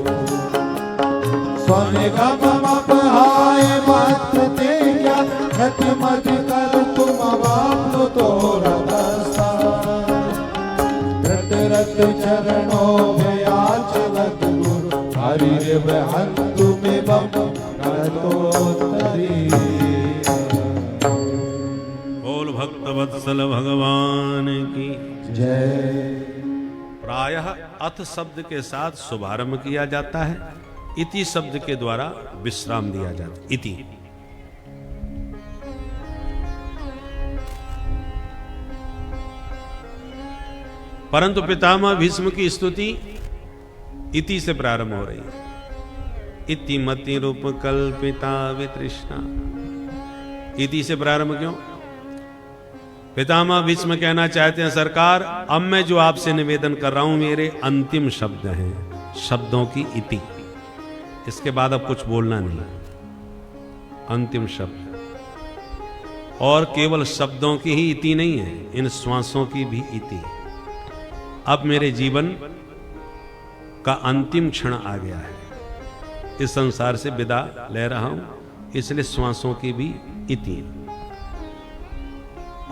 B: स्वनिगममपहाय मात्र ते क्या रतिमति कर्तुमवाप्नुतो रतस्ता रत चरणो भयाचलत् गुरु हरिर्वहन्तुमिवं करतोत्तरी। भक्तवत्सल भगवान की जय। प्रायः अथ शब्द के साथ शुभारंभ किया जाता है, इति शब्द के द्वारा विश्राम दिया जाता है। इति परंतु पितामह भीष्म की स्तुति इति से प्रारंभ हो रही है। इति मति रूप कल्पिता वितृष्णा। इति से प्रारंभ क्यों? पितामह भीष्म कहना चाहते हैं सरकार अब मैं जो आपसे निवेदन कर रहा हूं मेरे अंतिम शब्द हैं, शब्दों की इति। इसके बाद अब कुछ बोलना नहीं, अंतिम शब्द। और केवल शब्दों की ही इति नहीं है, इन श्वासों की भी इति। अब मेरे जीवन का अंतिम क्षण आ गया है, इस संसार से विदा ले रहा हूं, इसलिए श्वासों की भी इति।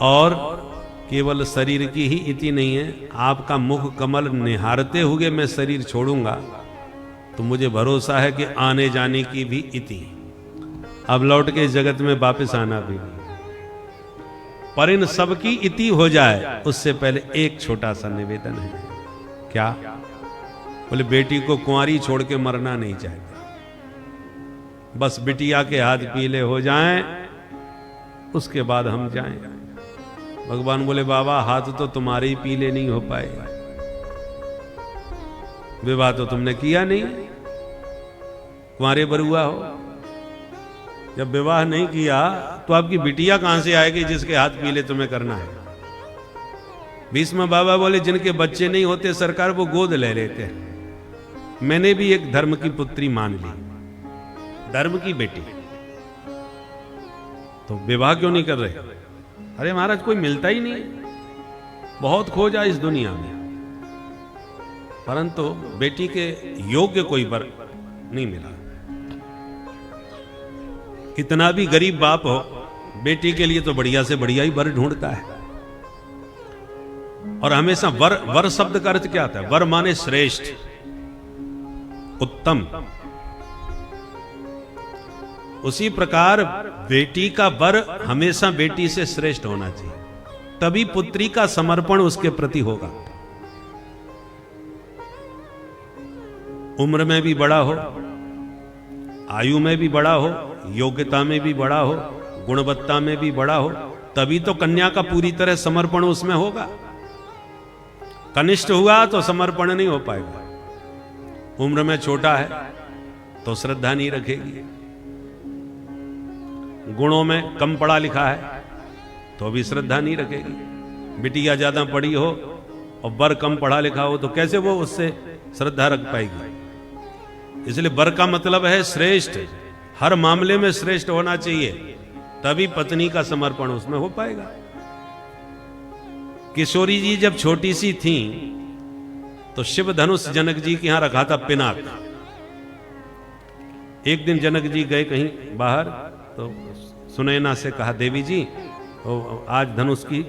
B: और केवल शरीर की ही इति नहीं है, आपका मुख कमल निहारते हुए मैं शरीर छोड़ूंगा तो मुझे भरोसा है कि आने जाने की भी इति। अब लौट के जगत में वापस आना भी नहीं, पर इन सब की इति हो जाए उससे पहले एक छोटा सा निवेदन है। क्या? बोले बेटी को कुंवारी छोड़ के मरना नहीं चाहते, बस बिटिया के हाथ पीले हो जाएं उसके बाद हम जाएं। भगवान बोले बाबा हाथ तो तुम्हारे ही पीले नहीं हो पाए, विवाह तो तुमने किया नहीं, कुंवारे बरुआ हो। जब विवाह नहीं किया तो आपकी बिटिया कहां से आएगी जिसके हाथ पीले तुम्हें करना है? भीष्म बाबा बोले जिनके बच्चे नहीं होते सरकार वो गोद ले लेते हैं। मैंने भी एक धर्म की पुत्री मान ली, धर्म की बेटी, तो विवाह क्यों नहीं कर रहे? अरे महाराज कोई मिलता ही नहीं, बहुत खोजा इस दुनिया में, परंतु बेटी के योग्य कोई वर नहीं मिला। कितना भी गरीब बाप हो, बेटी के लिए तो बढ़िया से बढ़िया ही वर ढूंढता है। और हमेशा वर, वर शब्द का अर्थ क्या आता है? वर माने श्रेष्ठ, उत्तम। उसी प्रकार बेटी का वर हमेशा बेटी से श्रेष्ठ होना चाहिए, तभी पुत्री का समर्पण उसके प्रति होगा। उम्र में भी बड़ा हो, आयु में भी बड़ा हो, योग्यता में भी बड़ा हो, गुणवत्ता में भी बड़ा हो, तभी तो कन्या का पूरी तरह समर्पण उसमें होगा। कनिष्ठ हुआ तो समर्पण नहीं हो पाएगा। उम्र में छोटा है तो श्रद्धा नहीं रखेगी, गुणों में कम पढ़ा लिखा है तो भी श्रद्धा नहीं रखेगी। बिटिया ज्यादा पढ़ी हो और बर कम पढ़ा लिखा हो तो कैसे वो उससे श्रद्धा रख पाएगी। इसलिए बर का मतलब है श्रेष्ठ, हर मामले में श्रेष्ठ होना चाहिए, तभी पत्नी का समर्पण उसमें हो पाएगा। किशोरी जी जब छोटी सी थी तो शिव धनुष जनक जी के यहां रखा था पिनाक। एक दिन जनक जी गए कहीं बाहर तो सुनैना से कहा, देवी जी आज धनुष की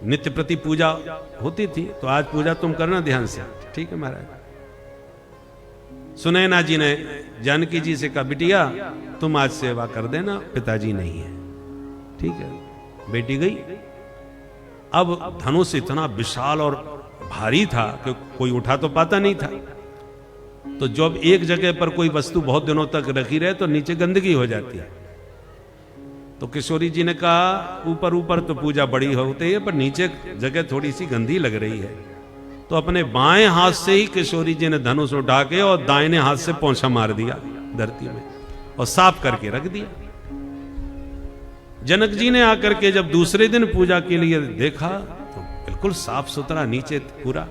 B: नित्य प्रति पूजा होती थी तो आज पूजा तुम करना ध्यान से। ठीक है महाराज। सुनैना जी ने जानकी जी से कहा, बिटिया तुम आज सेवा कर देना, पिताजी नहीं है। ठीक है, बेटी गई। अब धनुष इतना विशाल और भारी था कि कोई उठा तो पाता नहीं था। तो जब एक जगह पर कोई वस्तु बहुत दिनों तक रखी रहे तो नीचे गंदगी हो जाती है। तो किशोरी जी ने कहा, ऊपर ऊपर तो पूजा बड़ी होती है पर नीचे जगह थोड़ी सी गंदी लग रही है। तो अपने बाएं हाथ से ही किशोरी जी ने धनुष उठा के और दाहिने हाथ से पोंछा मार दिया धरती में और साफ करके रख दिया। जनक जी ने आकर के जब दूसरे दिन पूजा के लिए देखा तो बिल्कुल साफ सुथरा नीचे पूरा,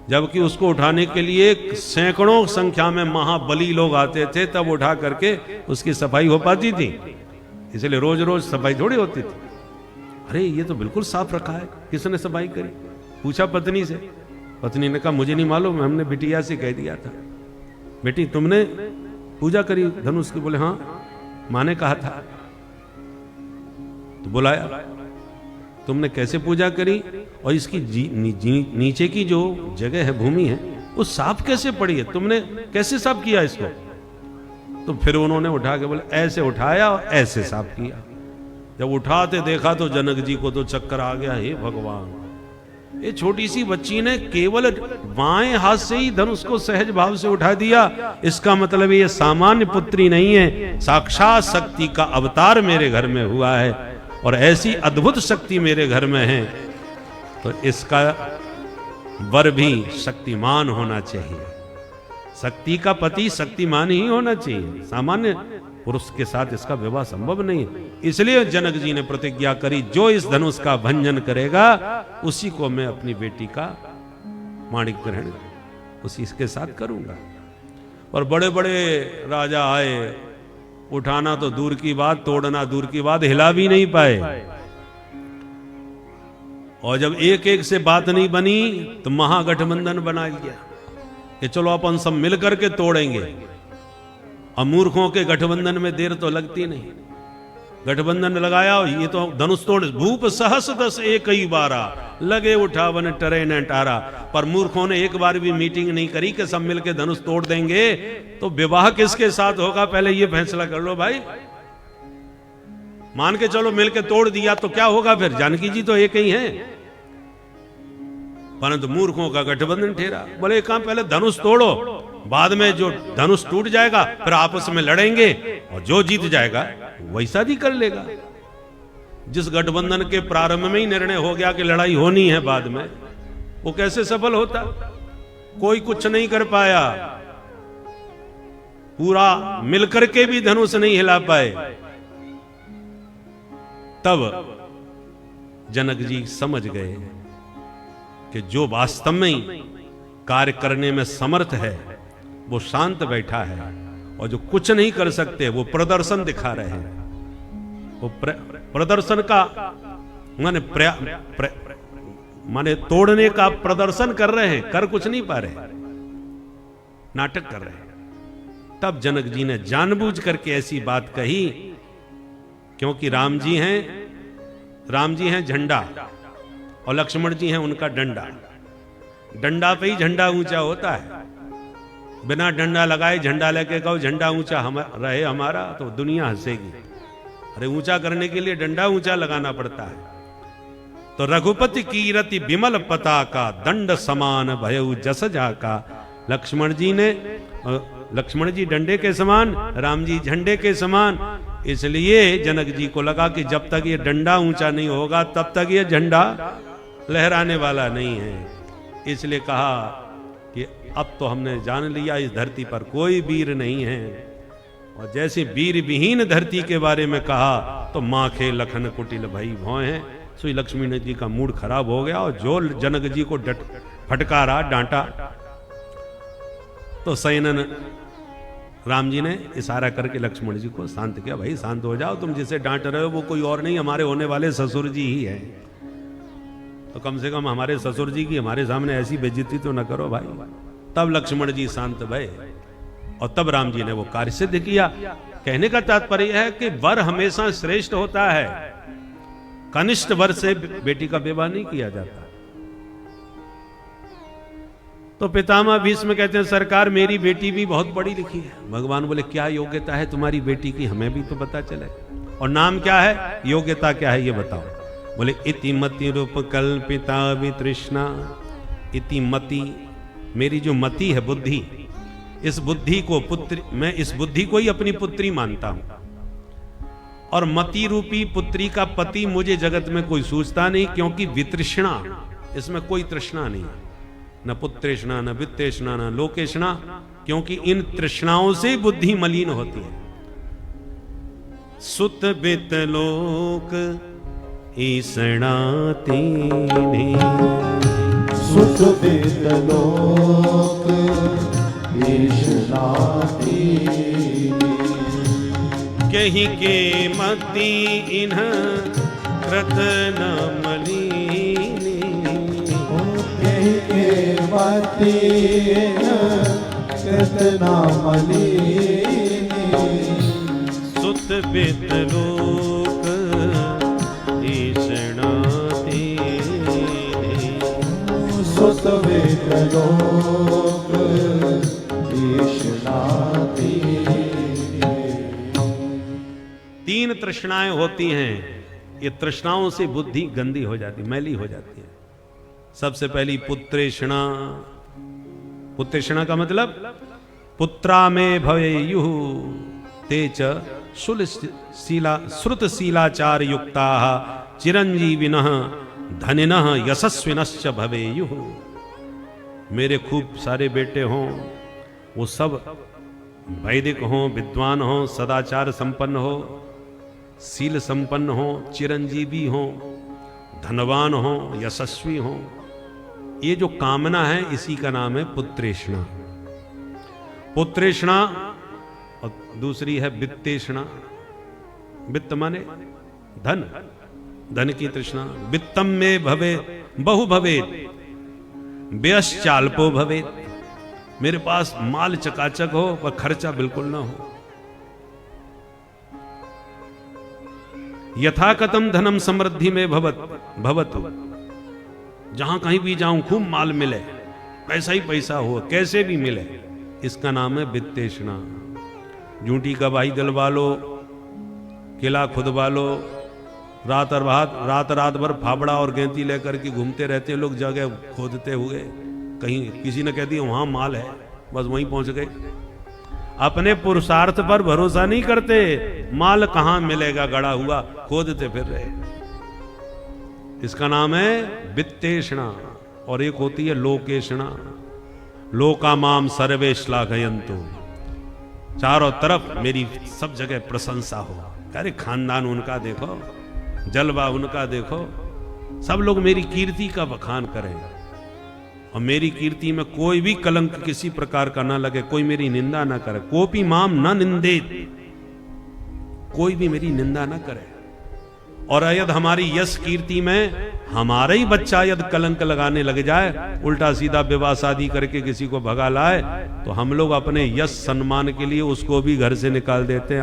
B: जबकि उसको उठाने के लिए सैकड़ों संख्या में महाबली लोग आते थे, तब उठा करके उसकी सफाई हो पाती थी। इसलिए रोज रोज सफाई थोड़ी होती थी। अरे ये तो बिल्कुल साफ रखा है, किसने सफाई करी? पूछा पत्नी से। पत्नी ने कहा, मुझे नहीं मालूम, हमने बिटिया से कह दिया था। बेटी तुमने पूजा करी धनुष की? बोले हाँ, माँ ने कहा था। तो बुलाया, तुमने कैसे पूजा करी और इसकी नीचे की जो जगह है, भूमि है, वो साफ कैसे पड़ी है? तुमने कैसे साफ किया इसको? तो फिर उन्होंने उठा के बोले, ऐसे उठाया और ऐसे साफ किया। जब उठाते देखा तो जनक जी को तो चक्कर आ गया। हे भगवान, ये छोटी सी बच्ची ने केवल बाएं हाथ से ही धनुष को सहज भाव से उठा दिया। इसका मतलब ये सामान्य पुत्री नहीं है, साक्षात शक्ति का अवतार मेरे घर में हुआ है और ऐसी अद्भुत शक्ति मेरे घर में है, तो इसका वर भी शक्तिमान होना चाहिए। शक्ति का पति शक्तिमान ही होना चाहिए, सामान्य पुरुष के साथ इसका विवाह संभव नहीं है। इसलिए जनक जी ने प्रतिज्ञा करी, जो इस धनुष का भंजन करेगा उसी को मैं अपनी बेटी का माणिक ग्रहण उसी के साथ करूंगा। और बड़े बड़े राजा आए, उठाना तो दूर की बात, तोड़ना दूर की बात, हिला भी नहीं पाए। और जब एक एक से बात नहीं बनी तो महागठबंधन बना लिया कि चलो अपन सब मिल करके तोड़ेंगे। और मूर्खों के गठबंधन में देर तो लगती नहीं। गठबंधन लगाया, ये तो धनुष तोड़, भूप सहस दस एक ही बारा, लगे उठावन टरे न टारा। पर मूर्खों ने एक बार भी मीटिंग नहीं करी कि सब मिलके धनुष तोड़ देंगे। तो विवाह किसके साथ होगा, पहले ये फैसला कर लो भाई। मान के चलो मिलके तोड़ दिया तो क्या होगा फिर? जानकी जी तो एक ही हैं, परंतु मूर्खों का गठबंधन ठहरा। बोले काम पहले धनुष तोड़ो, बाद में जो धनुष टूट जाएगा फिर आपस में लड़ेंगे और जो जीत जाएगा वैसा भी कर लेगा। जिस गठबंधन के प्रारंभ में ही निर्णय हो गया कि लड़ाई होनी है, बाद में वो कैसे सफल होता? कोई कुछ नहीं कर पाया, पूरा मिलकर के भी धनुष नहीं हिला पाए। तब जनक जी समझ गए कि जो वास्तव में कार्य करने में समर्थ है वो शांत बैठा है, और जो कुछ नहीं कर सकते वो प्रदर्शन दिखा रहे हैं। वो प्रदर्शन का माने तोड़ने का प्रदर्शन कर रहे हैं, कर कुछ नहीं पा रहे, नाटक कर रहे हैं। तब जनक जी ने जानबूझ करके ऐसी बात कही, क्योंकि राम जी हैं झंडा और लक्ष्मण जी हैं उनका डंडा। डंडा पे ही झंडा ऊंचा होता है। बिना डंडा लगाए झंडा लेके कहो झंडा ऊंचा रहे हमारा, तो दुनिया हंसेगी। अरे ऊंचा करने के लिए डंडा ऊंचा लगाना पड़ता है। तो रघुपति कीरति विमल पताका, दंड समान भयउ जस जाका, लक्ष्मण जी ने, लक्ष्मण जी डंडे के समान, राम जी झंडे के समान। इसलिए जनक जी को लगा कि जब तक ये डंडा ऊंचा नहीं होगा तब तक ये झंडा लहराने वाला नहीं है। इसलिए कहा कि अब तो हमने जान लिया इस धरती पर कोई वीर नहीं है। और जैसे वीर विहीन धरती के बारे में कहा तो माखे लखन कुटिल भई भौं हैं। सो लक्ष्मण जी का मूड खराब हो गया और जो जनक जी को फटकारा, डांटा, तो सैनन राम जी ने इशारा करके लक्ष्मण जी को शांत किया। भाई शांत हो जाओ, तुम जिसे डांट रहे हो वो कोई और नहीं, हमारे होने वाले ससुर जी ही है। तो कम से कम हमारे ससुर जी की हमारे सामने ऐसी बेइज्जती तो न करो भाई। तब लक्ष्मण जी शांत भये और तब राम जी ने वो कार्य सिद्ध किया। कहने का तात्पर्य है कि वर हमेशा श्रेष्ठ होता है, कनिष्ठ वर से बेटी का विवाह नहीं किया जाता। तो पितामह भीष्म कहते हैं सरकार मेरी बेटी भी बहुत पढ़ी लिखी है। भगवान बोले क्या योग्यता है तुम्हारी बेटी की, हमें भी तो पता चले। और नाम क्या है, योग्यता क्या है ये बताओ। बोले इति मति रूप कल्पिता वितृष्णा। इति मति, मेरी जो मति है बुद्धि, इस बुद्धि को पुत्री, मैं इस बुद्धि को ही अपनी पुत्री मानता हूं। और मति रूपी पुत्री का पति मुझे जगत में कोई सूझता नहीं, क्योंकि वितृष्णा, इसमें कोई तृष्णा नहीं, न पुत्रेष्णा, न वित्तेष्णा, न लोकेष्णा, क्योंकि इन तृष्णाओं से बुद्धि मलिन होती है। सुत बित लोक ईसणा तेने,
C: सुत बित लोक ईसणा तेने,
B: कहीं के मति इन्ह कृत न मलिनी।
C: कहीं के मति कृतना मलिनी।
B: सुत बित लोक ईसणा तेने,
C: सुत बित लोक ईसणा तेने।
B: तीन तृष्णाएं होती हैं, ये तृष्णाओं से बुद्धि गंदी हो जाती, मैली हो जाती है। सबसे पहली पुत्रेषणा। पुत्रेषणा का मतलब पुत्रा में भवेयुः ते च श्रुत शीलाचार युक्ता चिरंजीविनः धनिनः यशस्विनश्च भवेयुः। मेरे खूब सारे बेटे हों, वो सब वैदिक हों, विद्वान हों, सदाचार संपन्न हो, शील संपन्न हो, चिरंजीवी हो, धनवान हो, यशस्वी हो। ये जो कामना है इसी का नाम है पुत्रेषणा। पुत्रेषणा और दूसरी है वित्तेषणा। वित्त माने धन, धन की तृष्णा। वित्तम में भवे बहु भवेत् व्यश्चाल्पो भवेत्। मेरे पास माल चकाचक हो पर खर्चा बिल्कुल ना हो। यथा कथम धनम समृद्धि में भवतु। जहां कहीं भी जाऊं खूब माल मिले, पैसा ही पैसा हो, कैसे भी मिले, इसका नाम है वित्तेषणा। झूठी गवाही दिलवा लो, किला खुदवा लो, रात भर फावड़ा और गेंती लेकर के घूमते रहते लोग, जगह खोदते हुए कहीं किसी ने कह दिया वहां माल है, बस वहीं पहुंच गए। अपने पुरुषार्थ पर भरोसा नहीं करते, माल कहां मिलेगा गड़ा हुआ, खोदते फिर रहे। इसका नाम है वित्तेषणा। और एक होती है लोकेषणा। लोका माम सर्वे श्लाघयन्तु। चारों तरफ मेरी सब जगह प्रशंसा हो। अरे खानदान उनका देखो, जलवा उनका देखो, सब लोग मेरी कीर्ति का बखान करें और मेरी कीर्ति में कोई भी कलंक किसी प्रकार का ना लगे, कोई मेरी निंदा ना करे। कोपी माम न निंदेत, कोई भी मेरी निंदा ना करे। और यदि हमारी यश कीर्ति में हमारा ही बच्चा यदि कलंक लगाने लग जाए, उल्टा सीधा विवाह शादी करके किसी को भगा लाए, तो हम लोग अपने यश सम्मान के लिए उसको भी घर से निकाल देते हैं।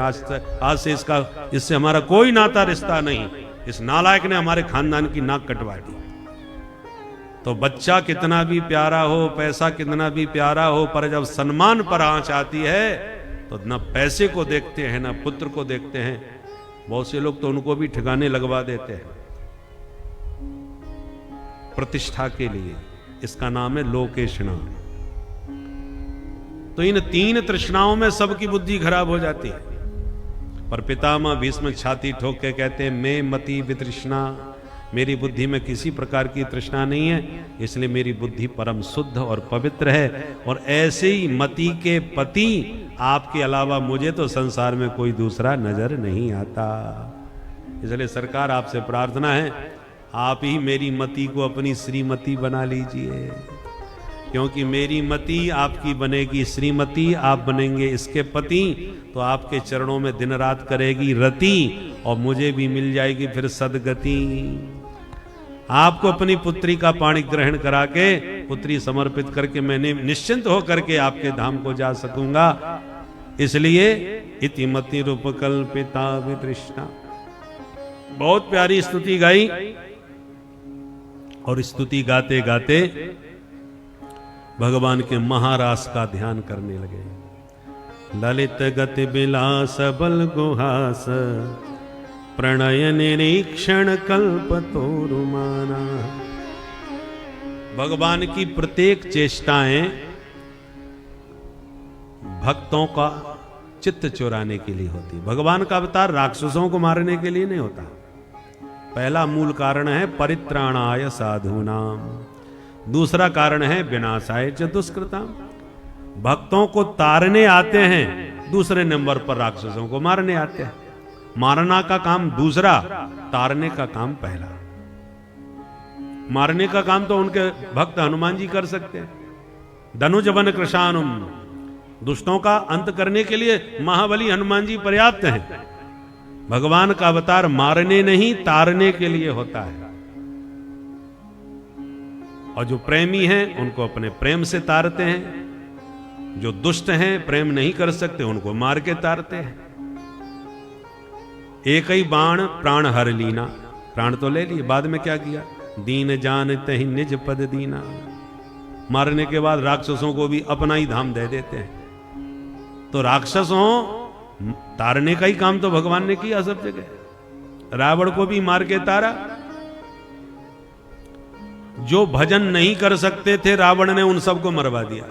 B: आज से इससे हमारा कोई नाता रिश्ता नहीं। इस नालायक ने हमारे खानदान की नाक कटवा दी। तो बच्चा कितना भी प्यारा हो, पैसा कितना भी प्यारा हो, पर जब सम्मान पर आंच आती है तो न पैसे को देखते हैं, न पुत्र को देखते हैं। बहुत से लोग तो उनको भी ठिकाने लगवा देते हैं प्रतिष्ठा के लिए। इसका नाम है लोकेषणा। तो इन 3 तृष्णाओं में सबकी बुद्धि खराब हो जाती है। पर पितामह भीष्म छाती ठोक के कहते हैं, मैं मति वितृष्णा, मेरी बुद्धि में किसी प्रकार की तृष्णा नहीं है, इसलिए मेरी बुद्धि परम शुद्ध और पवित्र है। और ऐसे ही मति के पति आपके अलावा मुझे तो संसार में कोई दूसरा नजर नहीं आता। इसलिए सरकार आपसे प्रार्थना है, आप ही मेरी मति को अपनी श्रीमती बना लीजिए, क्योंकि मेरी मति आपकी बनेगी श्रीमती, आप बनेंगे इसके पति, तो आपके चरणों में दिन रात करेगी रति और मुझे भी मिल जाएगी फिर सदगति। आपको अपनी पुत्री का पाणी ग्रहण करा के पुत्री समर्पित करके मैंने निश्चिंत होकर के आपके धाम को जा सकूंगा। इसलिए इति मति रूपकल्पिता वितृष्णा। बहुत प्यारी स्तुति गाई और स्तुति गाते गाते भगवान के महारास का ध्यान करने लगे। ललित गति विलास बल गुहास प्रणय निरीक्षण कल्प तोरुमाना। भगवान की प्रत्येक चेष्टाएं भक्तों का चित्त चुराने के लिए होती। भगवान का अवतार राक्षसों को मारने के लिए नहीं होता। पहला मूल कारण है परित्राणाय साधूनाम, दूसरा कारण है विनाशाय च दुष्कृताम। भक्तों को तारने आते हैं, दूसरे नंबर पर राक्षसों को मारने आते हैं। मारना का काम दूसरा, तारने का काम पहला। मारने का काम तो उनके भक्त हनुमान जी कर सकते हैं। धनुज वन कृशानुम, दुष्टों का अंत करने के लिए महाबली हनुमान जी पर्याप्त हैं। भगवान का अवतार मारने नहीं तारने के लिए होता है। और जो प्रेमी हैं उनको अपने प्रेम से तारते हैं, जो दुष्ट हैं प्रेम नहीं कर सकते उनको मार के तारते हैं। एक ही बाण प्राण हर लीना, प्राण तो ले लिए, बाद में क्या किया, दीन जानते ही निज पद दीना। मारने के बाद राक्षसों को भी अपना ही धाम दे देते हैं। तो राक्षसों तारने का ही काम तो भगवान ने किया सब जगह। रावण को भी मार के तारा। जो भजन नहीं कर सकते थे रावण ने उन सबको मरवा दिया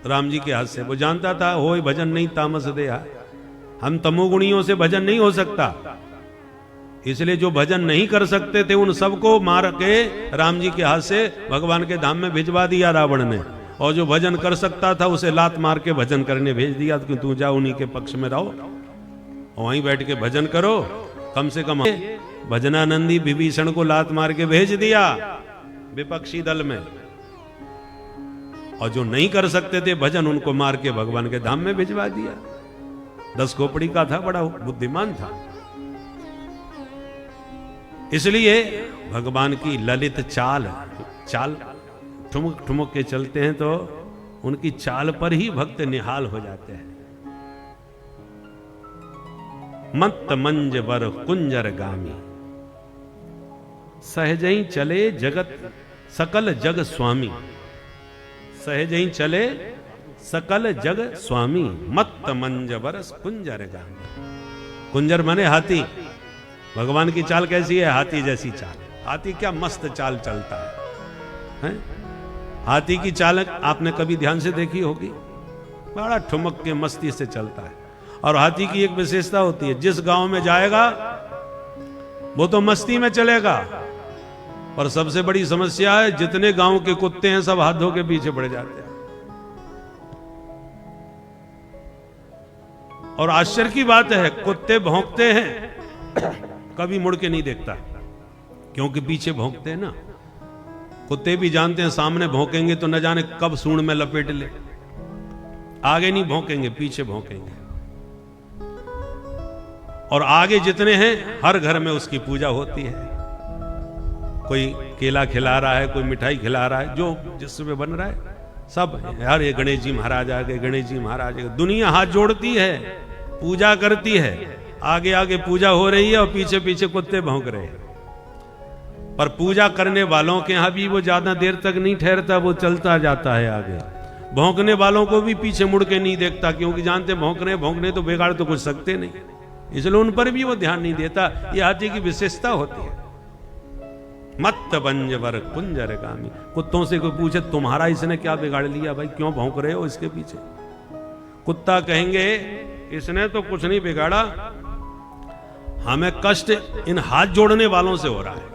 B: राम जी के हाथ से। वो जानता था होय भजन नहीं तामस देहा, हम तमोगुणियों से भजन नहीं हो सकता, इसलिए जो भजन नहीं कर सकते थे उन सबको मार के राम जी के हाथ से भगवान के धाम में भिजवा दिया रावण ने। और जो भजन कर सकता था उसे लात मार के भजन करने भेज दिया कि तू जा उन्हीं के पक्ष में रहो, वहीं बैठ के भजन करो। कम से कम भजनानंदी विभीषण को लात मार के भेज दिया विपक्षी दल में। और जो नहीं कर सकते थे भजन उनको मार के भगवान के धाम में भिजवा दिया। 10 खोपड़ी का था, बड़ा बुद्धिमान था। इसलिए भगवान की ललित चाल ठुमक ठुमक के चलते हैं तो उनकी चाल पर ही भक्त निहाल हो जाते हैं। मत मंज बर कुंजर गामी, सहजई चले जगत सकल जग स्वामी। सहजई चले सकल जग स्वामी, मत मंज बरस कुंजर गामी। कुंजर माने हाथी। भगवान की चाल कैसी है, हाथी जैसी चाल। हाथी क्या मस्त चाल चलता है? हाथी की चाल आपने कभी ध्यान से देखी होगी, बड़ा ठुमक के मस्ती से चलता है। और हाथी की एक विशेषता होती है, जिस गांव में जाएगा वो तो मस्ती में चलेगा, पर सबसे बड़ी समस्या है जितने गांव के कुत्ते हैं सब हाथ धो के पीछे पड़ जाते हैं। और आश्चर्य की बात है, कुत्ते भौंकते हैं कभी मुड़ के नहीं देखता, क्योंकि पीछे भौंकते हैं ना। कुत्ते भी जानते हैं सामने भौंकेंगे तो न जाने कब सूंड में लपेट ले। आगे नहीं भौंकेंगे, पीछे भौंकेंगे। और आगे जितने हैं हर घर में उसकी पूजा होती है। कोई केला खिला रहा है, कोई मिठाई खिला रहा है, जो जिसमें बन रहा है सब। यार ये गणेश जी महाराज आ गए, गणेश जी महाराज आ गए। दुनिया हाथ जोड़ती है, पूजा करती है, आगे आगे पूजा हो रही है और पीछे पीछे कुत्ते भौंक रहे हैं। पर पूजा करने वालों के यहां भी वो ज्यादा देर तक नहीं ठहरता, वो चलता जाता है आगे। भौंकने वालों को भी पीछे मुड़ के नहीं देखता, क्योंकि जानते भौंकने तो बिगाड़ तो कुछ सकते नहीं, इसलिए उन पर भी वो ध्यान नहीं देता। ये हाथी की विशेषता होती है। मत बंजवर कुंजर गामी। कुत्तों से कोई पूछे तुम्हारा इसने क्या बिगाड़ लिया भाई, क्यों भौंक रहे हो इसके पीछे? कुत्ता कहेंगे इसने तो कुछ नहीं बिगाड़ा, हमें कष्ट इन हाथ जोड़ने वालों से हो रहा है।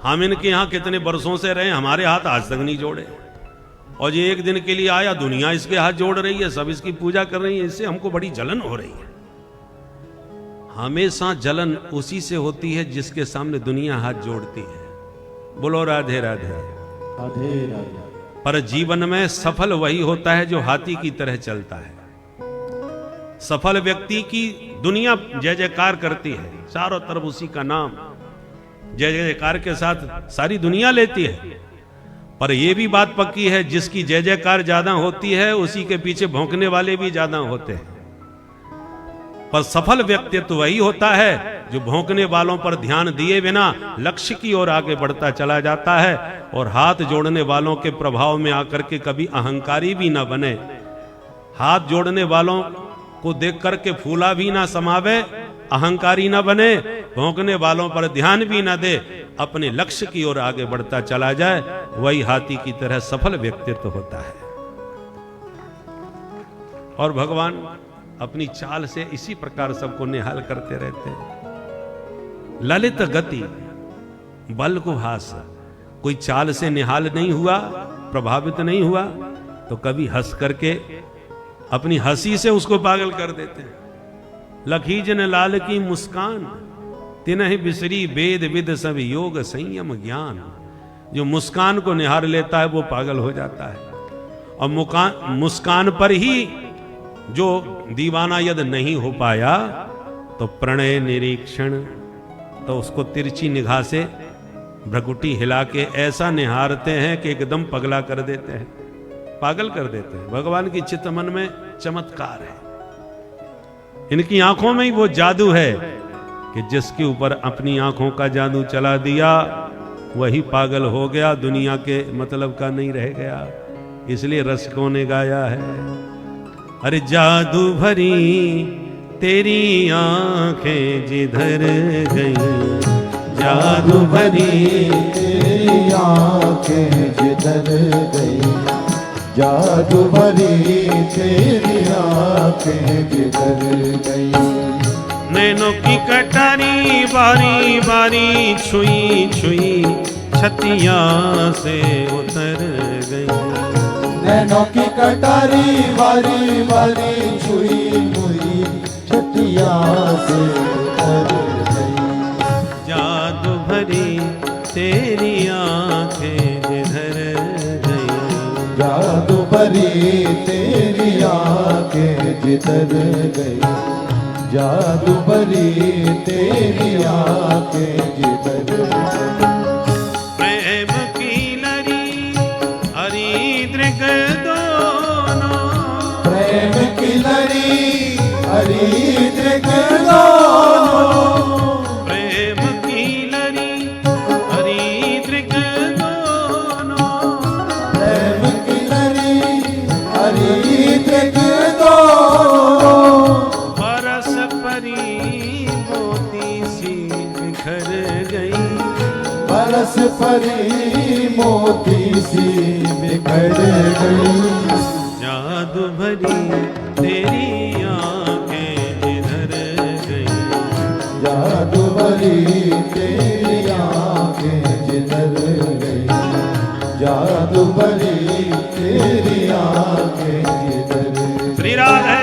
B: हम इनके यहां कितने वर्षों से रहे, हमारे हाथ आज तक नहीं जोड़े, और ये एक दिन के लिए आया, दुनिया इसके हाथ जोड़ रही है, सब इसकी पूजा कर रही है, इससे हमको बड़ी जलन हो रही है। हमेशा जलन उसी से होती है जिसके सामने दुनिया हाथ जोड़ती है। बोलो राधे राधे।
C: राधे राधे।
B: पर जीवन में सफल वही होता है जो हाथी की तरह चलता है। सफल व्यक्ति की दुनिया जय जयकार करती है, चारों तरफ उसी का नाम जय जयकार के साथ सारी दुनिया लेती है। पर यह भी बात पक्की है, जिसकी जय जयकार ज्यादा होती है उसी के पीछे भौंकने वाले भी ज्यादा होते हैं। पर सफल व्यक्तित्व वही होता है जो भौंकने वालों पर ध्यान दिए बिना लक्ष्य की ओर आगे बढ़ता चला जाता है, और हाथ जोड़ने वालों के प्रभाव में आकर के कभी अहंकारी भी ना बने, हाथ जोड़ने वालों को देख करके फूला भी ना समावे, अहंकारी ना बने, भौंकने वालों पर ध्यान भी ना दे, अपने लक्ष्य की ओर आगे बढ़ता चला जाए, वही हाथी की तरह सफल व्यक्तित्व होता है। और भगवान अपनी चाल से इसी प्रकार सबको निहाल करते रहते हैं। ललित गति बल को हास, कोई चाल से निहाल नहीं हुआ, प्रभावित नहीं हुआ, तो कभी हंस करके अपनी हंसी से उसको पागल कर देते हैं। लखीजन लाल की मुस्कान तिन्हि बिसरी वेद विद सब योग संयम ज्ञान। जो मुस्कान को निहार लेता है वो पागल हो जाता है, और मुस्कान पर ही जो दीवाना यदि नहीं हो पाया तो प्रणय निरीक्षण, तो उसको तिरछी निगाह से भ्रकुटी हिला के ऐसा निहारते हैं कि एकदम पगला कर देते हैं, पागल कर देते हैं। भगवान की चित्त मन में चमत्कार है, इनकी आंखों में ही वो जादू है कि जिसके ऊपर अपनी आंखों का जादू चला दिया वही पागल हो गया, दुनिया के मतलब का नहीं रह गया। इसलिए रसिकों ने गाया है, अरे जादू भरी तेरी आंखें जिधर गई,
C: जादू भरी तेरी आंखें जिधर गई, जादू भरी तेरी आंखें जिधर गई।
B: नैनों की कटारी बारी बारी छुई छुई छतिया से उतर गई।
C: नैनों की कटारी बारी बारी छुई हुई छतिया से उतर गई।
B: जादू भरी तेरी आंखें जिधर गई,
C: जादू भरी तेरी आंखें जिधर गई, जादू भरी तेरी आंखें जिधर गई।
B: प्रेम की लरी हरी दृग दोनों,
C: प्रेम की लरी हरी दृग दोनों,
B: प्रेम की लरी हरी दृग दोनों,
C: प्रेम की लरी हरी दृग दोनों।
B: बरस परी मोती सी बिखर गई,
C: बरस परी मोती सी बिखर गई।
B: जादू भरी तेरी आंखें जिधर गई,
C: जादू भरी तेरी आंखें जिधर गई, जादू भरी तेरी आंखें जिधर गई।
B: श्री राधे।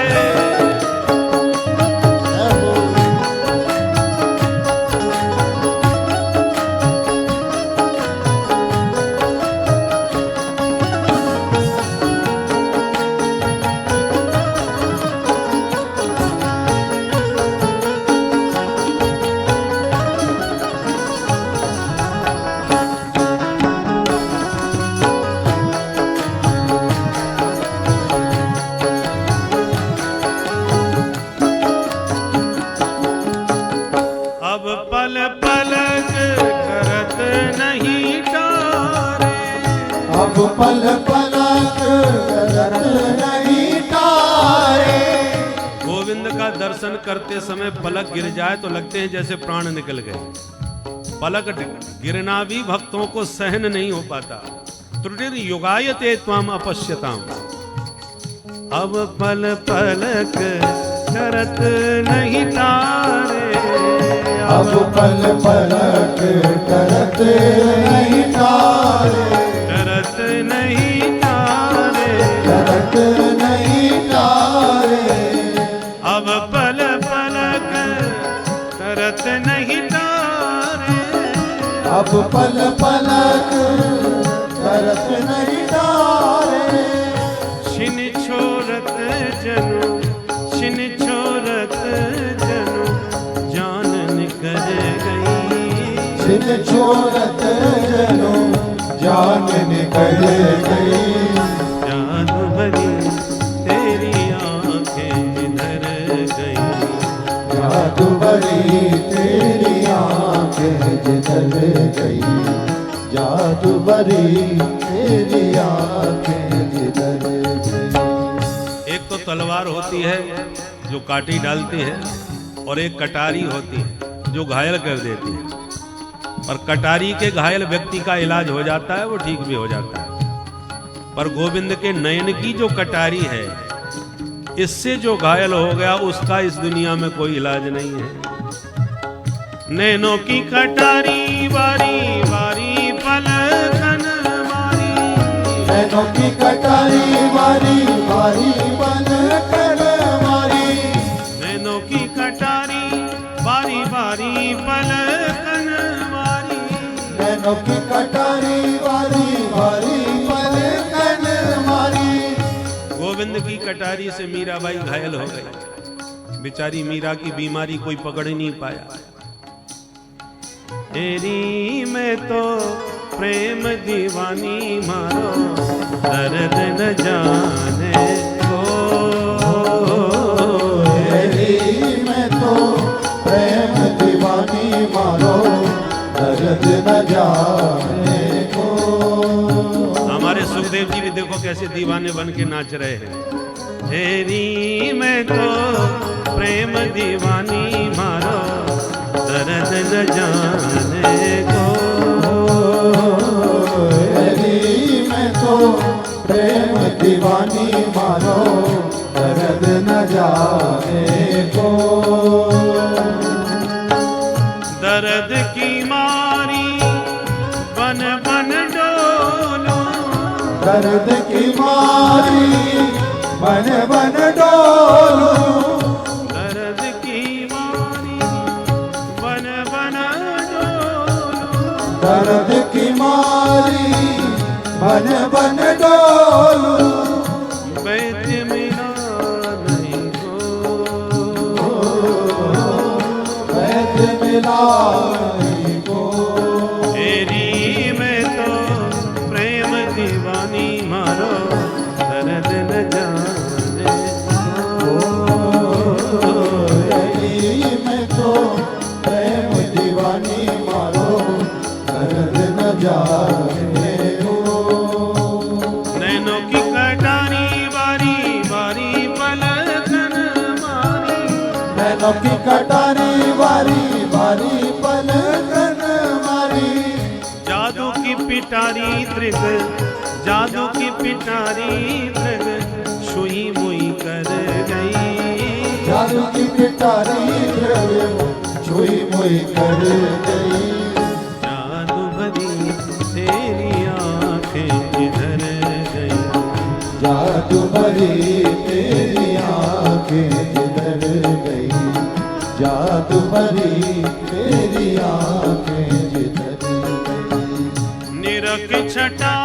B: अब पल पलक करत नहीं टारे,
C: अब पल पलक करत नहीं टारे।
B: गोविंद का दर्शन करते समय पलक गिर जाए तो लगते हैं जैसे प्राण निकल गए। पलक गिरना भी भक्तों को सहन नहीं हो पाता। त्रुटिर्युगायते त्वाम अपश्यताम। अब पल पलक करत नहीं तारे,
C: अब पल पलक करत नहीं तारे,
B: करत नहीं तारे,
C: करत नहीं तारे।
B: अब पल पलक करत नहीं तारे,
C: अब पल पलक करत नहीं तारे।
B: छिन छोरत जनु, छिन छोरत जनु, जान निकल गई,
C: छिन छोरत जनु, जान निकल गई।
B: जादू भरी तेरी आंखें जिधर गई,
C: जादू भरी तेरी आंखें जिधर गई, जादू भरी तेरी आंखें जिधर गई।
B: एक तो तलवार होती है जो काटी डालती है, और एक कटारी होती है जो घायल कर देती है। और कटारी के घायल व्यक्ति का इलाज हो जाता है, वो ठीक भी हो जाता है। पर गोविंद के नयन की जो कटारी है, इससे जो घायल हो गया उसका इस दुनिया में कोई इलाज नहीं है। नैनों की कटारी बारी बारी पलकन मारी,
C: नैनों की कटारी बारी बारी पलकन मारी,
B: नैनों की कटारी बारी बारी पलकन मारी,
C: नैनों की कटारी बारी बारी पलकन मारी।
B: गोविंद की कटारी से मीराबाई घायल हो गई। बेचारी मीरा की बीमारी कोई पकड़ ही नहीं पाया। तेरी मैं तो प्रेम दीवानी मारो, दर्द न जाने को।
C: तेरी मैं तो प्रेम दीवानी मारो, दर्द न जाने को।
B: हमारे सुखदेव जी भी देखो कैसे दीवाने बन के नाच रहे हैं। तेरी मैं तो प्रेम दीवानी मारो, दर्द न जाने को।
C: तेरी मैं तो प्रेम दीवानी मारो, दर्द न जाने को।
B: दर्द की मारी बन बन डोलो,
C: दर्द की मारी बन बन डोलो,
B: दर्द की मारी बन बन डोलो।
C: दर्द की मारी बन बन डोलो।
B: वैद्य मिला नहीं को,
C: वैद्य मिला नहीं को।
B: तेरी मैं तो प्रेम दीवानी मारो, दर्द न जाने को।
C: तेरी मैं तो प्रेम दीवानी मारो, दर्द न जाने को।
B: नैनों की कटारी बारी बारी पलकन मारी,
C: नैनों की कटारी बारी बारी पलकन मारी।
B: जादू की पिटारी दृग, जादू की पिटारी दृग, छुई मुई कर गई।
C: जादू की पिटारी छुई मुई कर गई।
B: जादू भरी तेरी आंखें जिधर गई,
C: जादू भरी तेरी आंखें जिधर गई, जादू भरी तेरी आंखें जिधर गई।
B: निरख छटा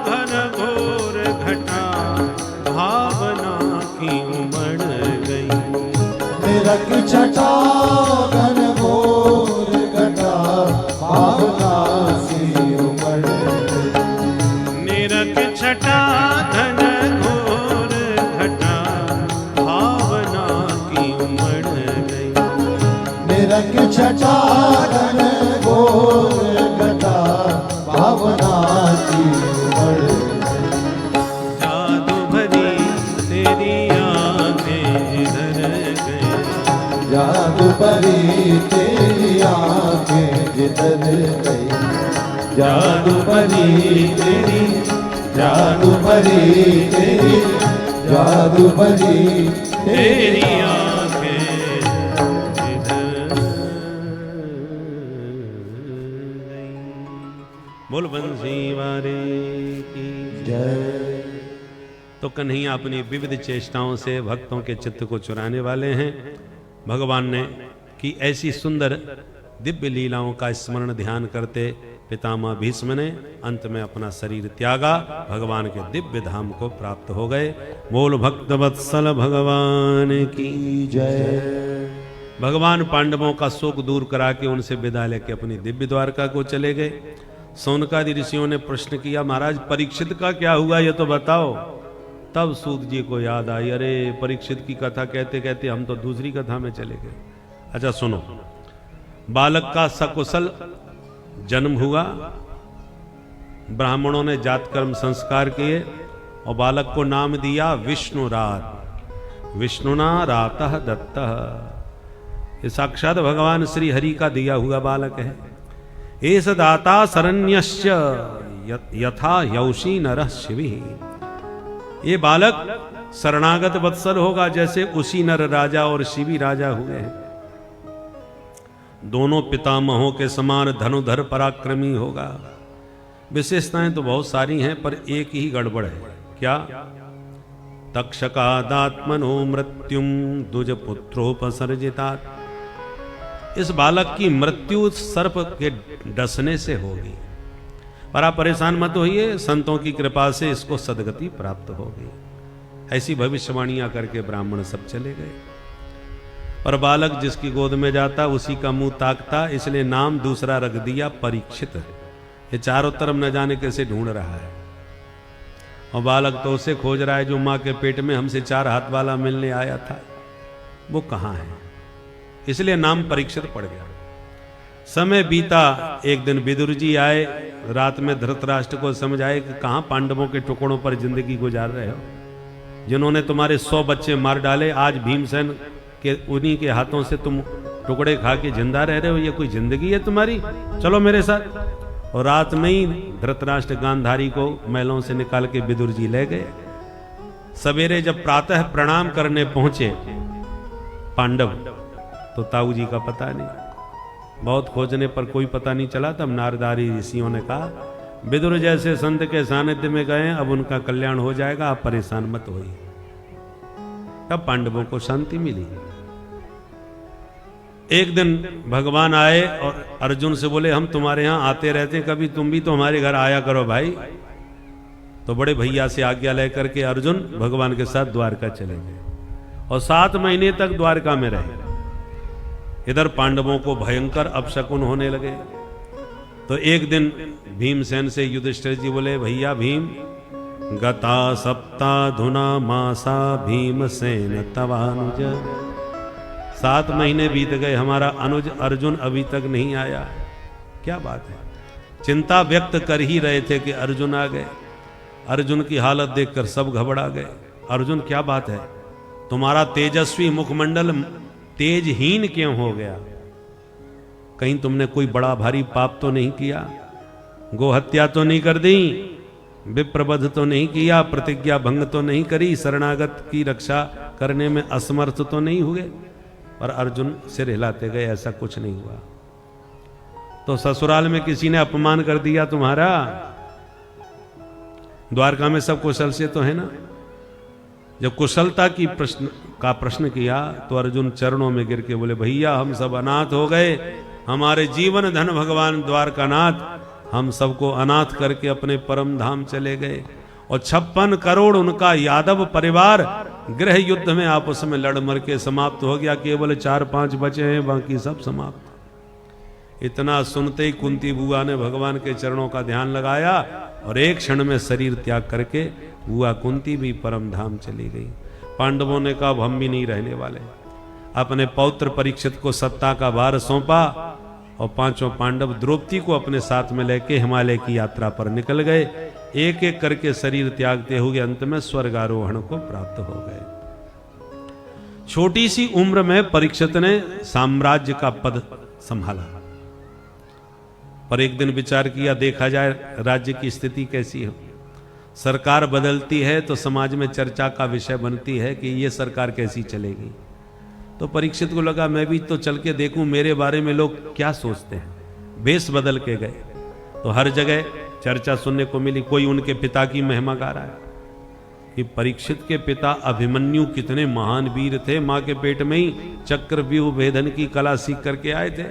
B: घन घोर घटा, भावना की उमड़ गई।
C: निरख छटा घन घोर घटा, भावना सी उमड़ गई।
B: निरख छटा घन घोर घटा, भावना की उमड़ गई।
C: निरख छटा घन घोर घटा, भावना की उमड़ गई।
B: जादू भरी तेरी आंखें जिधर गई,
C: जादू भरी तेरी आंखें जिधर गई, जादू भरी तेरी, जादू भरी तेरी, जादू भरी
B: तेरी आंखें जिधर गई। बोल बंसी वारे की
C: जय।
B: तो कन्हैया अपनी विविध चेष्टाओं से भक्तों के चित्त को चुराने वाले हैं। भगवान ने की ऐसी सुंदर दिव्य लीलाओं का स्मरण ध्यान करते पितामह भीष्म ने अंत में अपना शरीर त्यागा, भगवान के दिव्य धाम को प्राप्त हो गए। बोल भक्त वत्सल भगवान की
C: जय।
B: भगवान पांडवों का शोक दूर करा के उनसे विदा लेके अपनी दिव्य द्वारका को चले गए। सौनकादि ऋषियों ने प्रश्न किया, महाराज परीक्षित का क्या हुआ ये तो बताओ। तब सूत जी को याद आई, अरे परीक्षित की कथा कहते कहते हम तो दूसरी कथा में चले गए। अच्छा सुनो, बालक का सकुशल जन्म हुआ, ब्राह्मणों ने जात कर्म संस्कार किए और बालक को नाम दिया विष्णुरात। विष्णुना रातः दत्तः, ये साक्षात भगवान श्री हरि का दिया हुआ बालक है। एष दाता शरण्यश्च यथा यौषी नरः शिविः, ये बालक शरणागत वत्सल होगा जैसे उसी नर राजा और शिवी राजा हुए हैं। दोनों पितामहों के समान धनुधर पराक्रमी होगा। विशेषताएं तो बहुत सारी हैं पर एक ही गड़बड़ है। क्या? तक्षकादात्मनो मृत्युम दुज पुत्रोपसर्जितात, इस बालक की मृत्यु सर्प के डसने से होगी। पर आप परेशान मत होइए, संतों की कृपा से इसको सदगति प्राप्त होगी। ऐसी भविष्यवाणियां करके ब्राह्मण सब चले गए। पर बालक जिसकी गोद में जाता उसी का मुंह ताकता, इसलिए नाम दूसरा रख दिया परीक्षित। ये चारों तरफ न जाने कैसे ढूंढ रहा है और बालक तो उसे खोज रहा है जो मां के पेट में हमसे 4 हाथ वाला मिलने आया था, वो कहां है। इसलिए नाम परीक्षित पड़ गया। समय बीता, एक दिन विदुर जी आए, रात में धृतराष्ट्र को समझाए कि कहां पांडवों के टुकड़ों पर जिंदगी गुजार रहे हो, जिन्होंने तुम्हारे 100 बच्चे मार डाले, आज भीमसेन के उन्हीं के हाथों से तुम टुकड़े खा के जिंदा रह रहे हो, ये कोई जिंदगी है तुम्हारी, चलो मेरे साथ। और रात में ही धृतराष्ट्र गांधारी को महलों से निकाल के विदुर जी ले गए। सवेरे जब प्रातः प्रणाम करने पहुंचे पांडव, तो ताऊ जी का पता नहीं। बहुत खोजने पर कोई पता नहीं चला। तब नारदारी ऋषियों ने कहा, विदुर जैसे संत के सानिध्य में गए, अब उनका कल्याण हो जाएगा, आप परेशान मत होइए। तब पांडवों को शांति मिली। एक दिन भगवान आए और अर्जुन से बोले, हम तुम्हारे यहां आते रहते, कभी तुम भी तो हमारे घर आया करो भाई। तो बड़े भैया से आज्ञा लेकर के अर्जुन भगवान के साथ द्वारका चले गए और 7 महीने तक द्वारका में रहे। इधर पांडवों को भयंकर अपशकुन होने लगे। तो एक दिन भीमसेन से युधिष्ठिर जी बोले, भैया भीम, गता सप्ताधुना मासा भीमसेन तवानुज, 7 महीने बीत गए, हमारा अनुज अर्जुन अभी तक नहीं आया। क्या बात है। चिंता व्यक्त कर ही रहे थे कि अर्जुन आ गए। अर्जुन की हालत देखकर सब घबरा गए। अर्जुन क्या बात है, तुम्हारा तेजस्वी मुखमंडल तेजहीन क्यों हो गया? कहीं तुमने कोई बड़ा भारी पाप तो नहीं किया? गोहत्या तो नहीं कर दी? विप्रबध तो नहीं किया? प्रतिज्ञा भंग तो नहीं करी? शरणागत की रक्षा करने में असमर्थ तो नहीं हुए? पर अर्जुन सिर हिलाते गए, ऐसा कुछ नहीं हुआ। तो ससुराल में किसी ने अपमान कर दिया तुम्हारा? द्वारका में सब कुशल से तो है ना? जब कुशलता की प्रश्न किया तो अर्जुन चरणों में गिर के बोले, भैया हम सब अनाथ हो गए, हमारे जीवन धन भगवान द्वारकानाथ हम सबको अनाथ करके अपने परम धाम चले गए। और 56 करोड़ उनका यादव परिवार गृह युद्ध में आपस में लड़ मर के समाप्त हो गया। केवल 4-5 बचे हैं, बाकी सब समाप्त। इतना सुनते ही कुंती बुआ ने भगवान के चरणों का ध्यान लगाया और एक क्षण में शरीर त्याग करके बुआ कुंती भी परम धाम चली गई। पांडवों ने कहा, हम भी नहीं रहने वाले। अपने पौत्र परीक्षित को सत्ता का भार सौंपा और 5 पांडव द्रौपदी को अपने साथ में लेके हिमालय की यात्रा पर निकल गए। एक एक करके शरीर त्यागते हुए अंत में स्वर्गारोहण को प्राप्त हो गए। छोटी सी उम्र में परीक्षित ने साम्राज्य का पद संभाला, पर एक दिन विचार किया, देखा जाए राज्य की स्थिति कैसी हो। सरकार बदलती है तो समाज में चर्चा का विषय बनती है कि ये सरकार कैसी चलेगी। तो परीक्षित को लगा मैं भी तो चल के देखूं मेरे बारे में लोग क्या सोचते हैं। बेस बदल के गए तो हर जगह चर्चा सुनने को मिली। कोई उनके पिता की महिमा गा रहा है कि परीक्षित के पिता अभिमन्यु कितने महान वीर थे, मां के पेट में ही चक्रव्यूह भेदन की कला सीख करके आए थे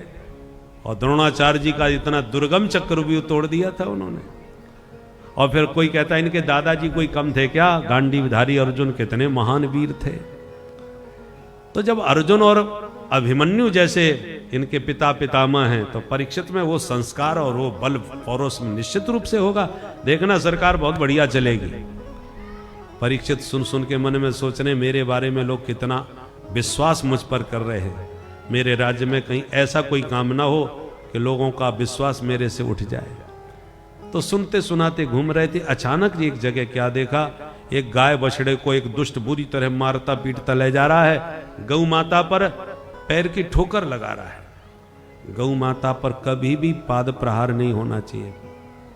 B: और द्रोणाचार्य जी का इतना दुर्गम चक्रव्यूह तोड़ दिया था उन्होंने। और फिर कोई कहता है इनके दादाजी कोई कम थे क्या, गांडीवधारी अर्जुन कितने महान वीर थे। तो जब अर्जुन और अभिमन्यु जैसे इनके पिता पितामह हैं तो परीक्षित में वो संस्कार और वो बल पौरुष निश्चित रूप से होगा। देखना सरकार बहुत बढ़िया चलेगी। परीक्षित सुन सुन के मन में सोचने मेरे बारे में लोग कितना विश्वास मुझ पर कर रहे हैं, मेरे राज्य में कहीं ऐसा कोई काम ना हो कि लोगों का विश्वास मेरे से उठ जाए। तो सुनते सुनाते घूम रहे थे, अचानक एक जगह क्या देखा, एक गाय बछड़े को एक दुष्ट बुरी तरह मारता पीटता ले जा रहा है, गौ माता पर पैर की ठोकर लगा रहा है। गौ माता पर कभी भी पाद प्रहार नहीं होना चाहिए,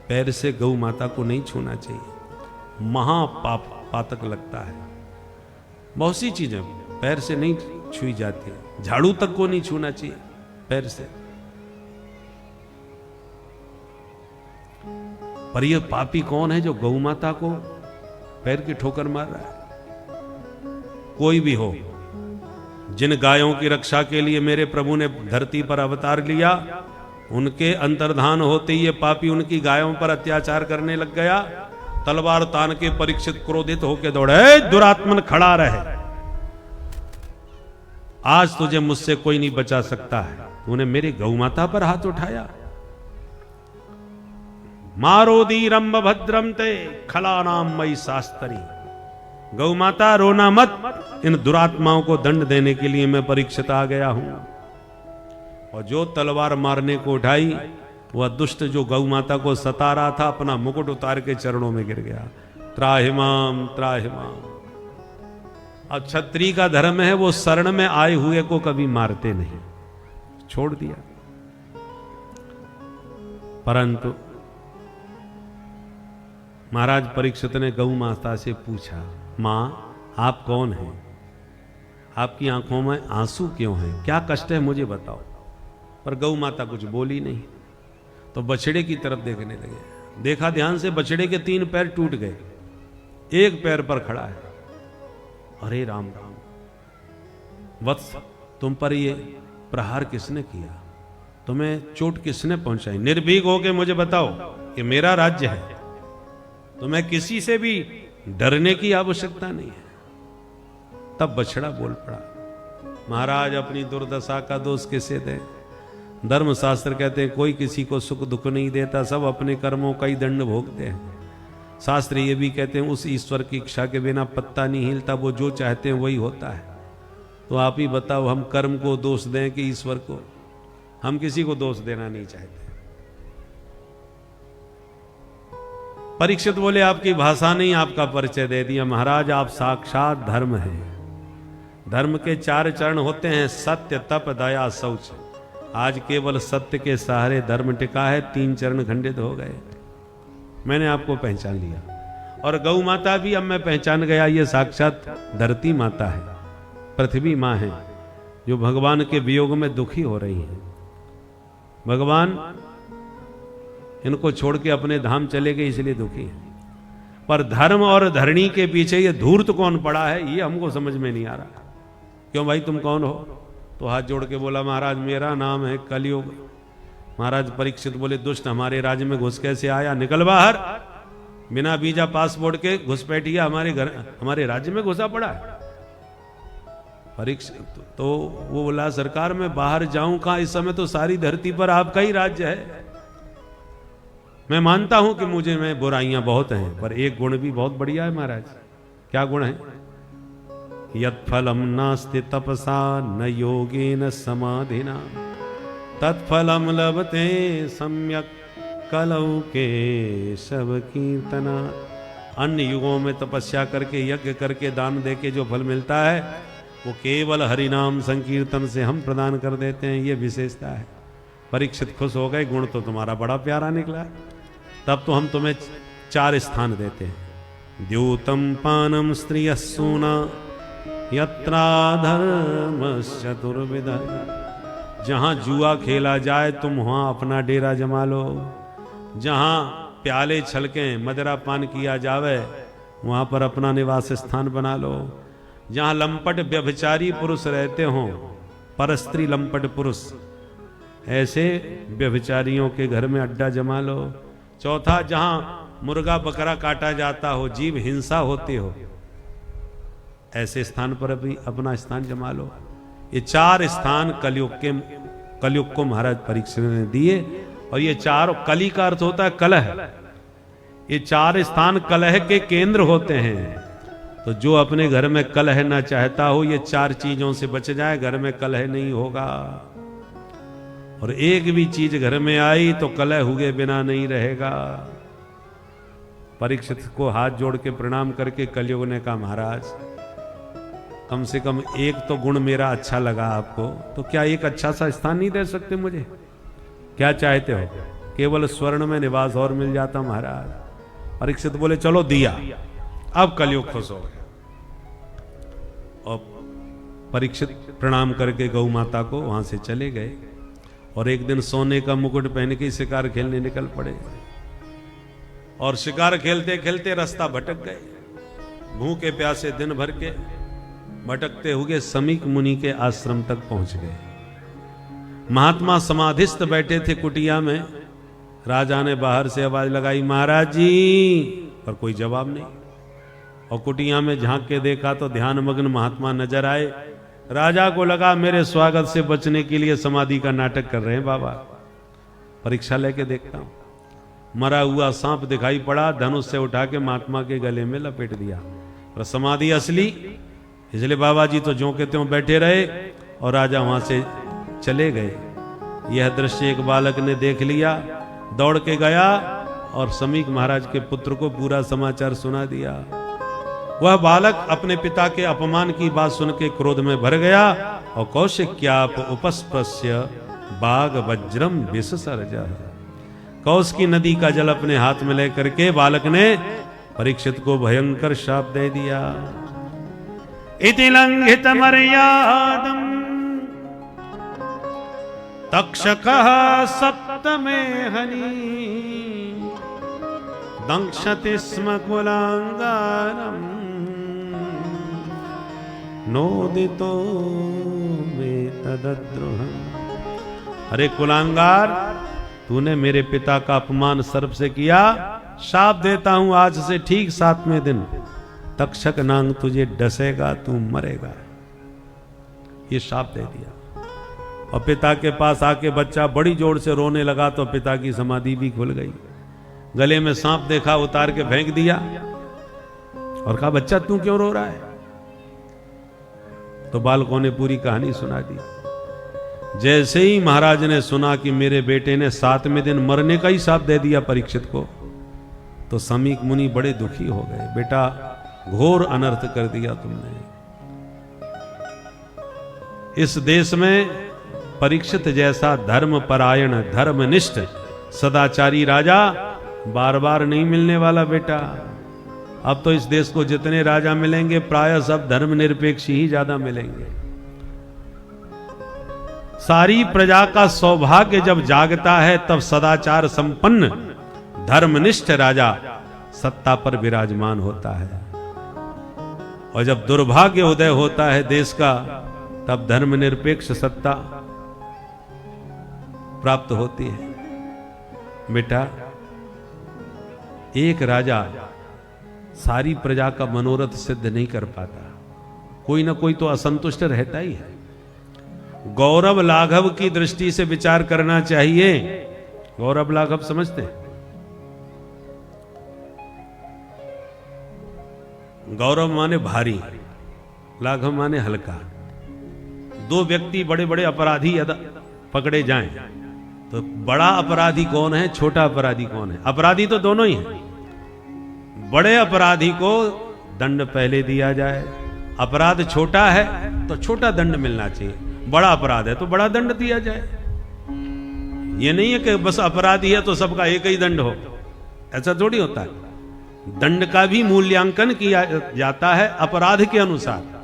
B: पैर से गौ माता को नहीं छूना चाहिए, महापाप पातक लगता है। बहुत सी चीजें पैर से नहीं छुई जाती, झाड़ू तक को नहीं छूना चाहिए पैर से। पर यह पापी कौन है जो गौ माता को पैर की ठोकर मार रहा है। कोई भी हो, जिन गायों की रक्षा के लिए मेरे प्रभु ने धरती पर अवतार लिया, उनके अंतर्धान होते ही ये पापी उनकी गायों पर अत्याचार करने लग गया। तलवार तान के परीक्षित क्रोधित होकर दौड़े, दुरात्मन खड़ा रहे, आज तुझे मुझसे कोई नहीं बचा सकता है। तूने मेरी गौ माता पर हाथ उठाया। मारो धीरम भद्रम ते खलानाम मई शास्त्री। गौ माता रोना मत, इन दुरात्माओं को दंड देने के लिए मैं परीक्षित आ गया हूं। और जो तलवार मारने को उठाई, वह दुष्ट जो गौ माता को सता रहा था अपना मुकुट उतार के चरणों में गिर गया। त्राहिमाम त्राहिमाम। अब क्षत्रिय का धर्म है वो शरण में आए हुए को कभी मारते नहीं, छोड़ दिया। परंतु महाराज परीक्षित ने गौ माता से पूछा, मां आप कौन हैं, आपकी आंखों में आंसू क्यों हैं, क्या कष्ट है मुझे बताओ। पर गौ माता कुछ बोली नहीं। तो बछड़े की तरफ देखने लगे, देखा ध्यान से, बछड़े के 3 पैर टूट गए, एक पैर पर खड़ा है। अरे राम राम, वत्स तुम पर ये प्रहार किसने किया, तुम्हें चोट किसने पहुंचाई, निर्भीक होके मुझे बताओ, कि मेरा राज्य है, तुम्हें किसी से भी डरने की आवश्यकता नहीं है। तब बछड़ा बोल पड़ा, महाराज अपनी दुर्दशा का दोष किसे दे। धर्मशास्त्र कहते हैं कोई किसी को सुख दुख नहीं देता, सब अपने कर्मों का ही दंड भोगते हैं। शास्त्र ये भी कहते हैं उस ईश्वर की इच्छा के बिना पत्ता नहीं हिलता, वो जो चाहते हैं वही होता है। तो आप ही बताओ, हम कर्म को दोष दें कि ईश्वर को? हम किसी को दोष देना नहीं चाहते। परीक्षित बोले आपकी भाषा नहीं, आपका परिचय दे दिया। महाराज आप साक्षात धर्म हैं। धर्म के 4 चरण होते हैं, सत्य तप दया शौच। आज केवल सत्य के सहारे धर्म टिका है, 3 चरण खंडित हो गए। मैंने आपको पहचान लिया। और गौ माता भी अब मैं पहचान गया, ये साक्षात धरती माता है, पृथ्वी माँ है, जो भगवान के वियोग में दुखी हो रही है। भगवान इनको छोड़ के अपने धाम चले गए इसलिए दुखी है। पर धर्म और धरणी के पीछे ये धूर्त कौन पड़ा है, ये हमको समझ में नहीं आ रहा। क्यों भाई तुम कौन हो? तो हाथ जोड़ के बोला, महाराज मेरा नाम है कलयुग। महाराज परीक्षित बोले, दुष्ट हमारे राज्य में घुस कैसे आया, निकल बाहर। बिना वीजा पासपोर्ट के घुसपैठिया हमारे घर हमारे राज्य में घुसा पड़ा है। परीक्षित तो वो बोला, सरकार मैं बाहर जाऊं कहां, इस समय तो सारी धरती पर आपका ही राज्य है। मैं मानता हूं कि मुझे में बुराइयां बहुत हैं, पर एक गुण भी बहुत बढ़िया है महाराज। क्या गुण है? यत्फलम नास्ति तपसा न योगेन समाधिना तत्फलम लभते सम्यक कलौ के शव कीर्तना। अन्य युगों में तपस्या करके यज्ञ करके दान देके जो फल मिलता है वो केवल हरिनाम संकीर्तन से हम प्रदान कर देते हैं, ये विशेषता है। परीक्षित खुश हो गए, गुण तो तुम्हारा बड़ा प्यारा निकला, तब तो हम तुम्हें 4 स्थान देते हैं। द्यूतं पानं स्त्रियः सूना यत्राधर्मश्चतुर्विधः। जहां जुआ खेला जाए तुम वहां अपना डेरा जमा लो, जहां प्याले छलके मदिरा पान किया जावे वहां पर अपना निवास स्थान बना लो, जहां लंपट व्यभिचारी पुरुष रहते हों, परस्त्री लंपट पुरुष, ऐसे व्यभिचारियों के घर में अड्डा जमा लो। चौथा, जहां मुर्गा बकरा काटा जाता हो, जीव हिंसा होती हो, ऐसे स्थान पर भी अपना स्थान जमा लो। ये 4 स्थान कलयुग को महाराज परीक्षित ने दिए। और ये 4, कली का अर्थ होता है कलह, ये 4 स्थान कलह के केंद्र होते हैं। तो जो अपने घर में कलह ना चाहता हो, ये 4 चीजों से बच जाए, घर में कलह नहीं होगा। और एक भी चीज घर में आई तो कलह हुए बिना नहीं रहेगा। परीक्षित को हाथ जोड़ के प्रणाम करके कलयुग ने कहा, महाराज कम से कम एक तो गुण मेरा अच्छा लगा आपको, तो क्या एक अच्छा सा स्थान नहीं दे सकते मुझे? क्या चाहते हो? केवल स्वर्ण में निवास और मिल जाता महाराज। परीक्षित बोले चलो दिया। अब कलयुग खुश हो गया। और परीक्षित प्रणाम करके गौ माता को वहां से चले गए और एक दिन सोने का मुकुट पहन के शिकार खेलने निकल पड़े। और शिकार खेलते खेलते रास्ता भटक गए। भूखे प्यासे दिन भर के भटकते हुए समीक मुनि के आश्रम तक पहुंच गए। महात्मा समाधिस्थ बैठे थे कुटिया में। राजा ने बाहर से आवाज लगाई, महाराज जी, पर कोई जवाब नहीं। और कुटिया में झांक के देखा तो ध्यानमग्न महात्मा नजर आए। राजा को लगा मेरे स्वागत से बचने के लिए समाधि का नाटक कर रहे हैं बाबा। परीक्षा लेके देखता हूं। मरा हुआ सांप दिखाई पड़ा, धनुष से उठा के महात्मा के गले में लपेट दिया। और समाधि असली, इसलिए बाबा जी तो ज्यों के त्यों बैठे रहे और राजा वहां से चले गए। यह दृश्य एक बालक ने देख लिया, दौड़ के गया और समीक महाराज के पुत्र को पूरा समाचार सुना दिया। वह बालक अपने पिता के अपमान की बात सुन के क्रोध में भर गया और कौशिक्याप उपस्पृश्य बाग वज्रम विससर्जः। कौश की नदी का जल अपने हाथ में लेकर के बालक ने परीक्षित को भयंकर शाप दे दिया। इति लंघित मर्यादम तक्षकः सप्तमे हनि दंक्षति स्म कुलांगारम नोदितो में तदद्रोहम्। अरे कुलांगार, तूने मेरे पिता का अपमान सर्प से किया। शाप देता हूं आज से ठीक 7वें दिन तक्षक नांग तुझे डसेगा, तू मरेगा। ये शाप दे दिया। और पिता के पास आके बच्चा बड़ी जोर से रोने लगा तो पिता की समाधि भी खुल गई। गले में सांप देखा, उतार के फेंक दिया और कहा बच्चा तू क्यों रो रहा है? तो बालकों ने पूरी कहानी सुना दी। जैसे ही महाराज ने सुना कि मेरे बेटे ने 7वें दिन मरने का ही शाप दे दिया परीक्षित को, तो समीक मुनि बड़े दुखी हो गए। बेटा घोर अनर्थ कर दिया तुमने। इस देश में परीक्षित जैसा धर्मपरायण, धर्मनिष्ठ, सदाचारी राजा बार बार नहीं मिलने वाला बेटा। अब तो इस देश को जितने राजा मिलेंगे प्रायः सब धर्मनिरपेक्ष ही ज्यादा मिलेंगे। सारी प्रजा का सौभाग्य जब जागता है तब सदाचार संपन्न धर्मनिष्ठ राजा सत्ता पर विराजमान होता है। और जब दुर्भाग्य उदय होता है देश का तब धर्मनिरपेक्ष सत्ता प्राप्त होती है। बेटा एक राजा सारी प्रजा का मनोरथ सिद्ध नहीं कर पाता, कोई ना कोई तो असंतुष्ट रहता ही है। गौरव लाघव की दृष्टि से विचार करना चाहिए। गौरव लाघव समझते हैं? गौरव माने भारी, लाघव माने हल्का। दो व्यक्ति बड़े बड़े अपराधी पकड़े जाएं तो बड़ा अपराधी कौन है, छोटा अपराधी कौन है? अपराधी तो दोनों ही हैं। बड़े अपराधी को दंड पहले दिया जाए। अपराध छोटा है तो छोटा दंड मिलना चाहिए, बड़ा अपराध है तो बड़ा दंड दिया जाए। ये नहीं है कि बस अपराधी है तो सबका एक ही दंड हो, ऐसा थोड़ी होता है। दंड का भी मूल्यांकन किया जाता है अपराध के अनुसार।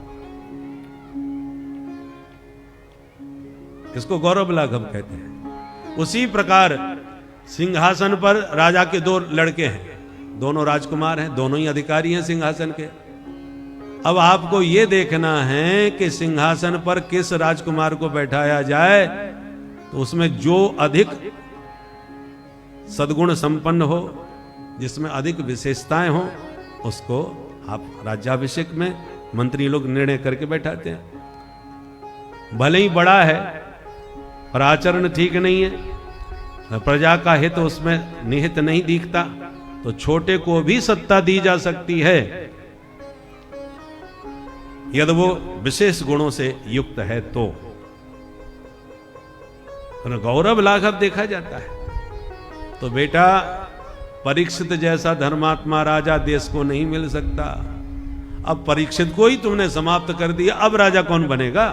B: इसको गौरव लाघव कहते हैं। उसी प्रकार सिंहासन पर राजा के दो लड़के हैं, दोनों राजकुमार हैं, दोनों ही अधिकारी हैं सिंहासन के। अब आपको यह देखना है कि सिंहासन पर किस राजकुमार को बैठाया जाए, तो उसमें जो अधिक सद्गुण संपन्न हो, जिसमें अधिक विशेषताएं हो, उसको आप राज्याभिषेक में मंत्री लोग निर्णय करके बैठाते हैं। भले ही बड़ा है पर आचरण ठीक नहीं है, प्रजा का हित उसमें निहित नहीं दिखता, तो छोटे को भी सत्ता दी जा सकती है यदि वो विशेष गुणों से युक्त है तो गौरव लाघव देखा जाता है। तो बेटा, परीक्षित जैसा धर्मात्मा राजा देश को नहीं मिल सकता। अब परीक्षित को ही तुमने समाप्त कर दिया, अब राजा कौन बनेगा?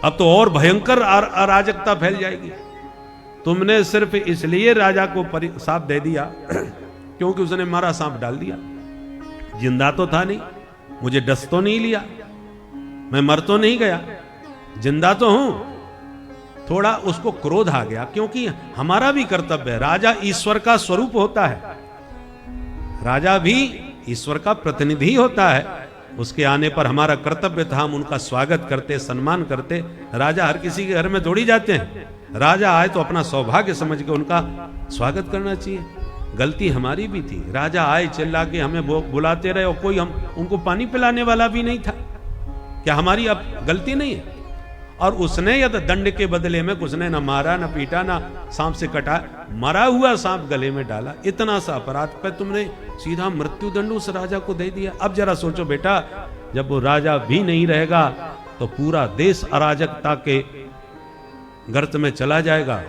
B: अब तो और भयंकर अराजकता फैल जाएगी। तुमने सिर्फ इसलिए राजा को सांप दे दिया क्योंकि उसने मारा सांप डाल दिया। जिंदा तो था नहीं, मुझे डस तो नहीं लिया, मैं मर तो नहीं गया, जिंदा तो हूं। थोड़ा उसको क्रोध आ गया, क्योंकि हमारा भी कर्तव्य है, राजा ईश्वर का स्वरूप होता है, राजा भी ईश्वर का प्रतिनिधि होता है। उसके आने पर हमारा कर्तव्य था हम उनका स्वागत करते, सम्मान करते। राजा हर किसी के घर में दौड़ी जाते हैं, राजा आए तो अपना सौभाग्य समझ के उनका स्वागत करना चाहिए। गलती हमारी भी थी, राजा आए चिल्ला के हमें बुलाते रहे और कोई हम उनको पानी पिलाने वाला भी नहीं था। क्या हमारी अब गलती नहीं है? और उसने यदि दंड के बदले में कुछ ने न मारा, न पीटा, न सांप से कटा, मरा हुआ सांप गले में डाला, इतना सा अपराध पे तुमने सीधा मृत्यु दंड उस राजा को दे दिया। अब जरा सोचो बेटा, जब वो राजा भी नहीं रहेगा तो पूरा देश अराजकता के गर्त में चला जाएगा।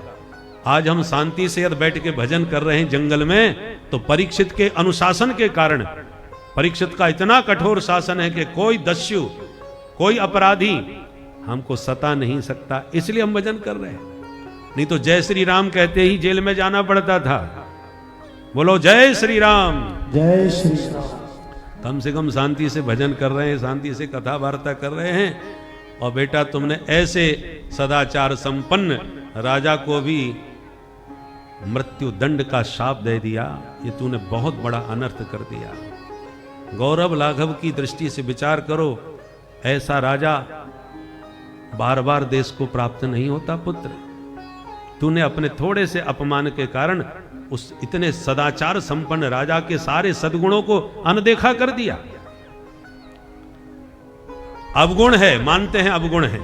B: आज हम शांति से यदि बैठ के भजन कर रहे हैं जंगल में, तो परीक्षित के अनुशासन के कारण, परीक्षित का इतना कठोर शासन है कि कोई दस्यु, कोई अपराधी हमको सता नहीं सकता, इसलिए हम भजन कर रहे हैं। नहीं तो जय श्री राम कहते ही जेल में जाना पड़ता था। बोलो जय श्री राम।
C: जय श्री राम।
B: कम से कम शांति से भजन कर रहे हैं, शांति से कथा वार्ता कर रहे हैं। और बेटा, तुमने ऐसे सदाचार संपन्न राजा को भी मृत्यु दंड का शाप दे दिया, ये तूने बहुत बड़ा अनर्थ कर दिया। गौरव लाघव की दृष्टि से विचार करो, ऐसा राजा बार बार देश को प्राप्त नहीं होता पुत्र। तूने अपने थोड़े से अपमान के कारण उस इतने सदाचार संपन्न राजा के सारे सद्गुणों को अनदेखा कर दिया। अवगुण है, मानते हैं अवगुण है,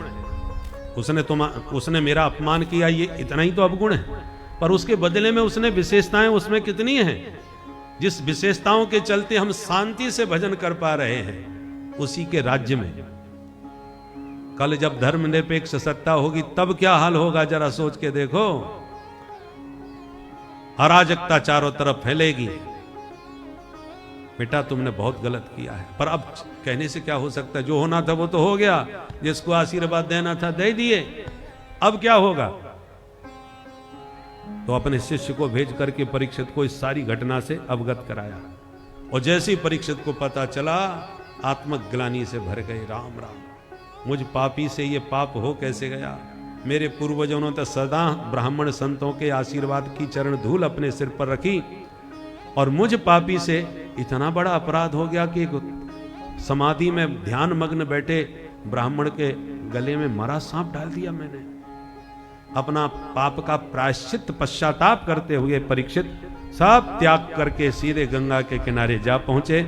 B: उसने मेरा अपमान किया, ये इतना ही तो अवगुण है, पर उसके बदले में उसने विशेषताएं उसमें कितनी हैं, जिस विशेषताओं के चलते हम शांति से भजन कर पा रहे हैं उसी के राज्य में। कल जब धर्मनिरपेक्ष सत्ता होगी तब क्या हाल होगा, जरा सोच के देखो। अराजकता चारों तरफ फैलेगी। बेटा, तुमने बहुत गलत किया है, पर अब कहने से क्या हो सकता है? जो होना था वो तो हो गया, जिसको आशीर्वाद देना था दे दिए, अब क्या होगा? तो अपने शिष्य को भेज करके परीक्षित को इस सारी घटना से अवगत कराया। और जैसे ही परीक्षित को पता चला, आत्मग्लानि से भर गए। राम राम, मुझ पापी से ये पाप हो कैसे गया? मेरे पूर्वजों ने तो सदा ब्राह्मण संतों के आशीर्वाद की चरण धूल अपने सिर पर रखी, और मुझ पापी से इतना बड़ा अपराध हो गया कि समाधि में ध्यान मग्न बैठे ब्राह्मण के गले में मरा सांप डाल दिया मैंने। अपना पाप का प्रायश्चित पश्चाताप करते हुए परीक्षित सब त्याग करके सीधे गंगा के किनारे जा पहुंचे।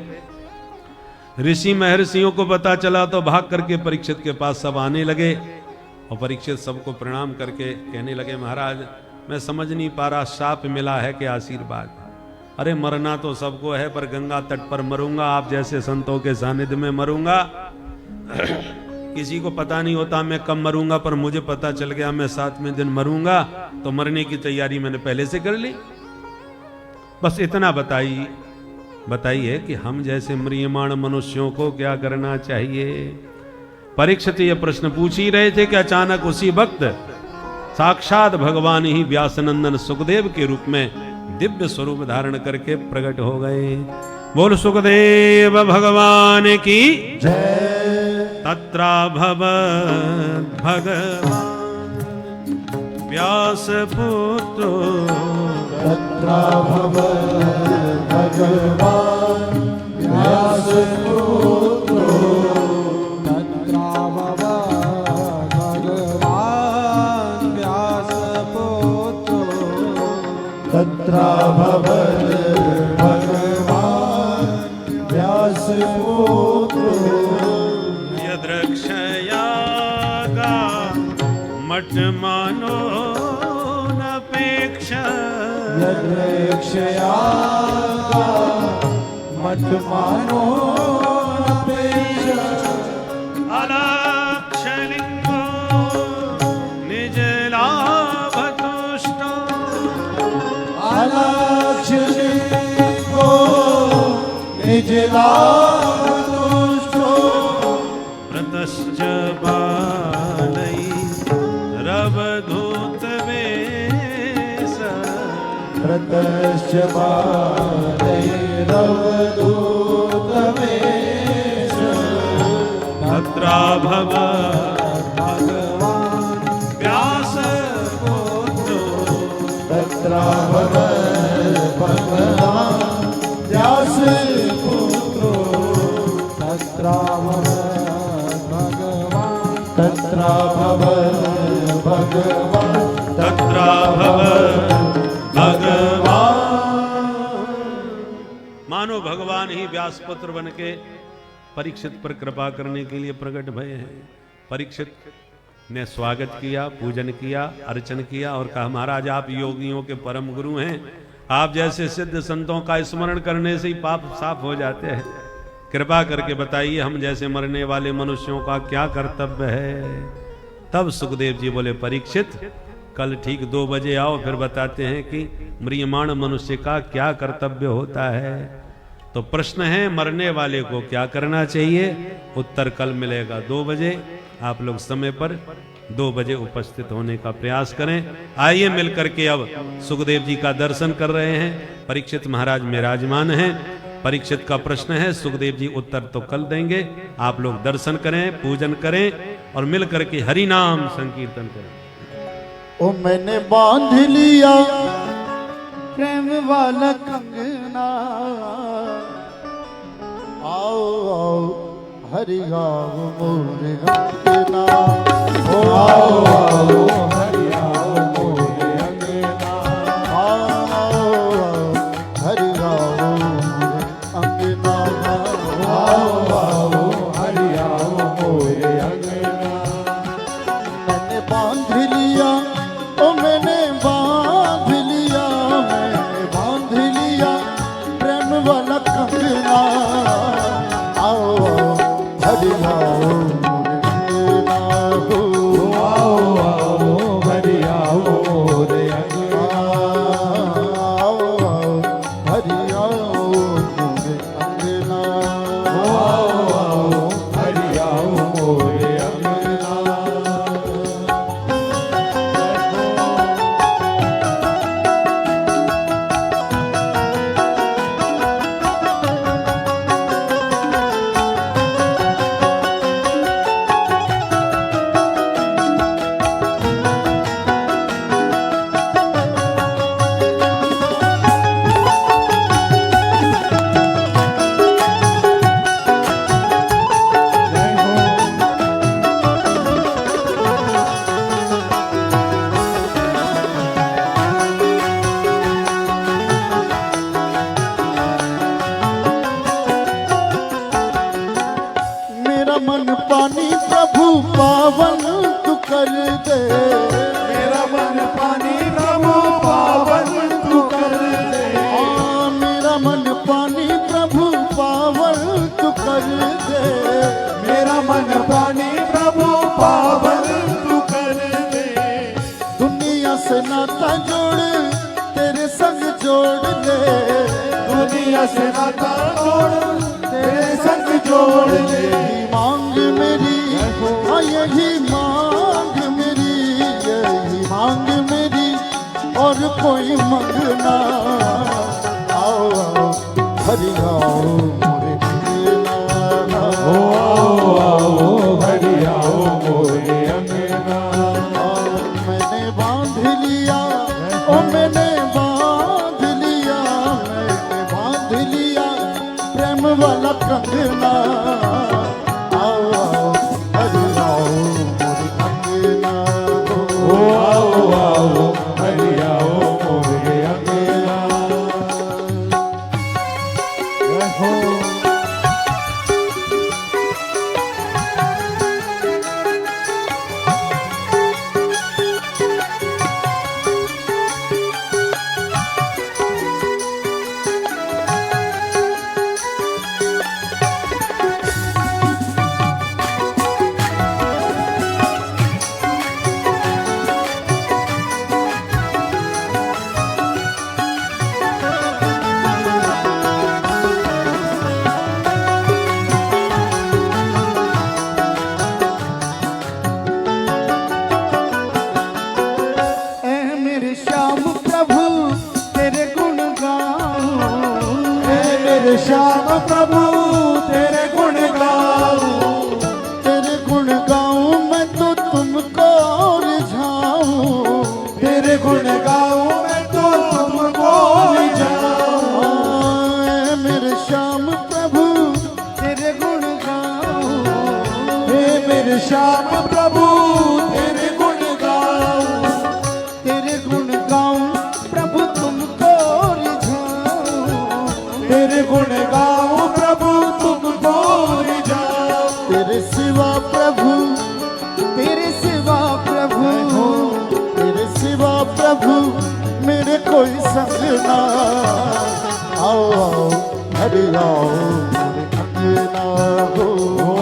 B: ऋषि महर्षियों को पता चला तो भाग करके परीक्षित के पास सब आने लगे, और परीक्षित सबको प्रणाम करके कहने लगे, महाराज मैं समझ नहीं पा रहा, शाप मिला है कि आशीर्वाद? अरे मरना तो सबको है, पर गंगा तट पर मरूंगा, आप जैसे संतों के सानिध्य में मरूंगा। किसी को पता नहीं होता मैं कब मरूंगा, पर मुझे पता चल गया मैं 7वें दिन मरूंगा, तो मरने की तैयारी मैंने पहले से कर ली। बस इतना बताइए कि हम जैसे म्रियमाण मनुष्यों को क्या करना चाहिए? परीक्षित ये प्रश्न पूछ ही रहे थे कि अचानक उसी वक्त साक्षात भगवान ही व्यासनंदन सुखदेव के रूप में दिव्य स्वरूप धारण करके प्रकट हो गए। बोल सुखदेव भगवान की
C: जय।
B: तत्राभवत् भगवान व्यास पुत्र
C: तत्राभवत् भगवान व्यास पुत्र
D: तत्राभवत् भगवान व्यास पुत्र
C: तत्राभवत् भगवान व्यास पुत्र
B: यद्रक्षयागा मठ मानो नपेक्षा
C: यद्रक्षयागा मठ मानो नपेक्षा
B: अलक्षलिंगो निज लाभ तुष्टो
C: अलक्षलिंगो निज लाभ तुष्टो
B: प्रतश्च बालई रवधूत वेश
C: प्रतश्च बालैरवधूतवेश
B: तत्राभवत् भगवान व्यास पुत्र
C: तत्राभवत् भगवान व्यास पुत्र
D: तत्राभवत् भगवान
C: तत्राभवत् भगवान
B: तत्राभवत् भगवान। मानो भगवान ही व्यासपुत्र बन के परीक्षित पर कृपा करने के लिए प्रकट भय हैं। परीक्षित ने स्वागत किया, पूजन किया, अर्चन किया और कहा महाराज आप योगियों के परम गुरु हैं, आप जैसे सिद्ध संतों का स्मरण करने से ही पाप साफ हो जाते हैं, कृपा करके बताइए हम जैसे मरने वाले मनुष्यों का क्या कर्तव्य है। तब सुखदेव जी बोले परीक्षित कल ठीक 2 बजे आओ, फिर बताते हैं कि म्रियमाण मनुष्य का क्या कर्तव्य होता है। तो प्रश्न है मरने वाले को क्या करना चाहिए, उत्तर कल मिलेगा 2 बजे। आप लोग समय पर 2 बजे उपस्थित होने का प्रयास करें। आइए मिलकर के अब सुखदेव जी का दर्शन कर रहे हैं। परीक्षित महाराज विराजमान हैं। परीक्षित का प्रश्न है, सुखदेव जी उत्तर तो कल देंगे। आप लोग दर्शन करें, पूजन करें और मिलकर के हरि नाम संकीर्तन करें।
C: ओ मैंने बांध लिया प्रेम वाला कंगना, आओ आओ हरि गाओ मोरे अंगना, ओ आओ आओ हरि गाओ मोरे अंगना, आओ आओ हरि गाओ मोरे अंगना, आओ आओ हरि गाओ मोरे अंगना। मैंने बांध लिया ओ मैंने बांध लिया, मैंने बांध लिया प्रेम वाला कंगना, आओ आओ हरि आओ मोरे अंगना, आओ आओ हरि आओ मोरे अंगना, आओ आओ हरि आओ मोरे अंगना, आओ आओ हरि आओ मोरे अंगना। मेरा मन पानी प्रभु पावन तू कर दे, मेरा मन पानी प्रभु पावन तू कर दे, मेरा मन पानी प्रभु पावन तू कर दे, मेरा मन पानी प्रभु पावन तू कर दे। दुनिया से नाता जोड़ तेरे संग जोड़ ले, दुनिया से नाता जोड़ तेरे संग जोड़ ले। मांग मेरी यही मांग मेरी, यही मांग मेरी और और कोई मंगना। आओ आओ हरि आओ मोरे अंगना।
D: आओ आओ हरि आओ मोरे अंगना।
C: मैंने बांध लिया, ओ मैंने बांध लिया, मैंने बांध लिया प्रेम वाला कंगना। आओ आओ हरि आओ मोरे अंगना।
D: आओ आओ हरि आओ मोरे अंगना। जय हो।
C: ऐ मेरे श्याम प्रभु तेरे गुण गाऊं।
D: हे मेरे श्याम प्रभु तेरे गुण गाऊं।
C: तेरे गुण गाऊं मैं तो तुमको रिझाऊं।
D: तेरे गुण गाऊं मैं तो तुमको रिझाऊं।
C: ऐ मेरे श्याम प्रभु तेरे गुण गाऊं।
D: हे मेरे श्याम प्रभु तेरे गुण गाऊं।
C: तेरे गुण गाऊं प्रभु तुमको रिझाऊं।
D: तेरे गुण गाऊं प्रभु तुमको रिझाऊं।
C: तेरे सिवा प्रभु, तेरे सिवा प्रभु, तेरे सिवा प्रभु मेरे कोई संग ना। आओ आओ हरि आओ मोरे अंगना। हो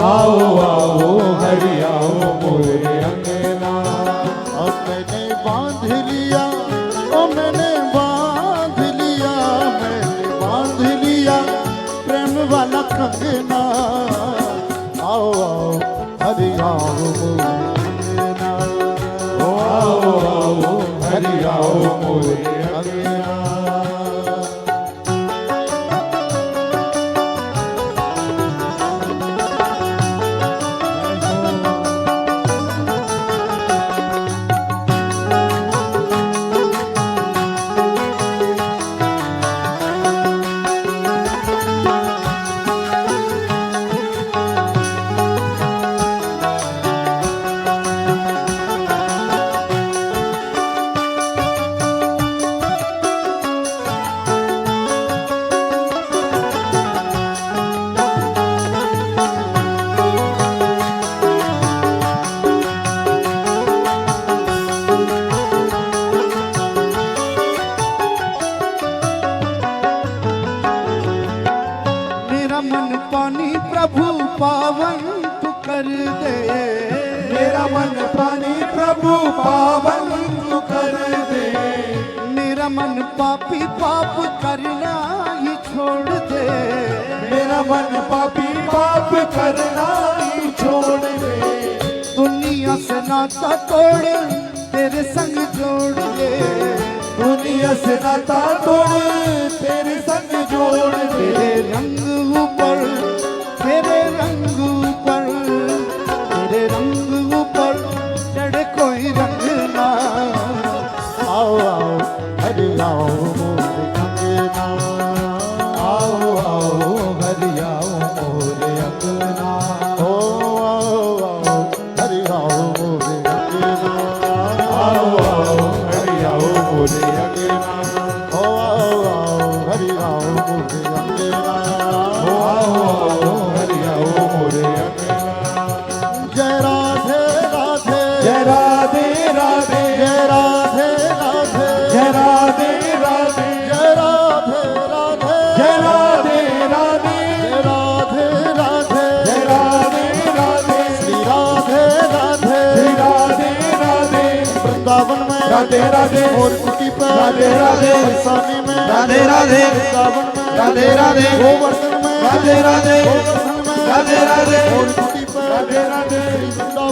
D: आओ आओ हरि आओ मोरे अंगना।
C: और मैंने बांध लिया, ओ मैंने बांध लिया, मैंने बांध लिया प्रेम वाला कंगना। आओ आओ हरि आओ मोरे अंगना।
D: आओ आओ हरि आओ मोरे अंगना।
C: मेरा मन पानी प्रभु पावन तू कर दे।
D: मेरा मन पानी प्रभु पावन तू कर दे।
C: मेरा मन पापी पाप करना ही छोड़ दे।
D: मेरा मन पापी पाप करना ही छोड़ दे।
C: दुनिया से नाता तोड़ तेरे संग जोड़ दे।
D: दुनिया से नाता तोड़ तेरे संग जोड़ दे।
C: तेरे रंग ऊपर, तेरे रंग ऊपर, तेरे रंग ऊपर चढ़े कोई रंग ना। आओ आओ हरि आओ मोरे अंगना।
D: आओ आओ हरि आओ मोरे अंगना।
C: ओ आओ आओ हरि आओ मोरे अंगना।
D: आओ आओ हरि आओ मोरे अंगना।
C: ओ आओ आओ हरि आओ मोरे अंगना।
D: आओ आओ हरि आओ मोरे अंगना।
C: जय राधे राधे,
D: जय राधे राधे,
C: जय राधे राधे,
D: जय राधे राधे,
C: जय राधे राधे,
D: जय राधे राधे,
C: जय राधे राधे,
D: जय राधे राधे,
C: श्री राधे राधे,
D: श्री राधे राधे।
C: वृंदावन में
D: राधे राधे,
C: और कुटी पर
D: राधे राधे,
C: बरसाने में
D: राधे राधे,
C: वृंदावन में
D: राधे राधे,
C: गोवर्धन में
D: राधे राधे,
C: गोवर्धन में
D: राधे राधे,
C: और कुटी पर
D: राधे राधे,
C: वृंदावन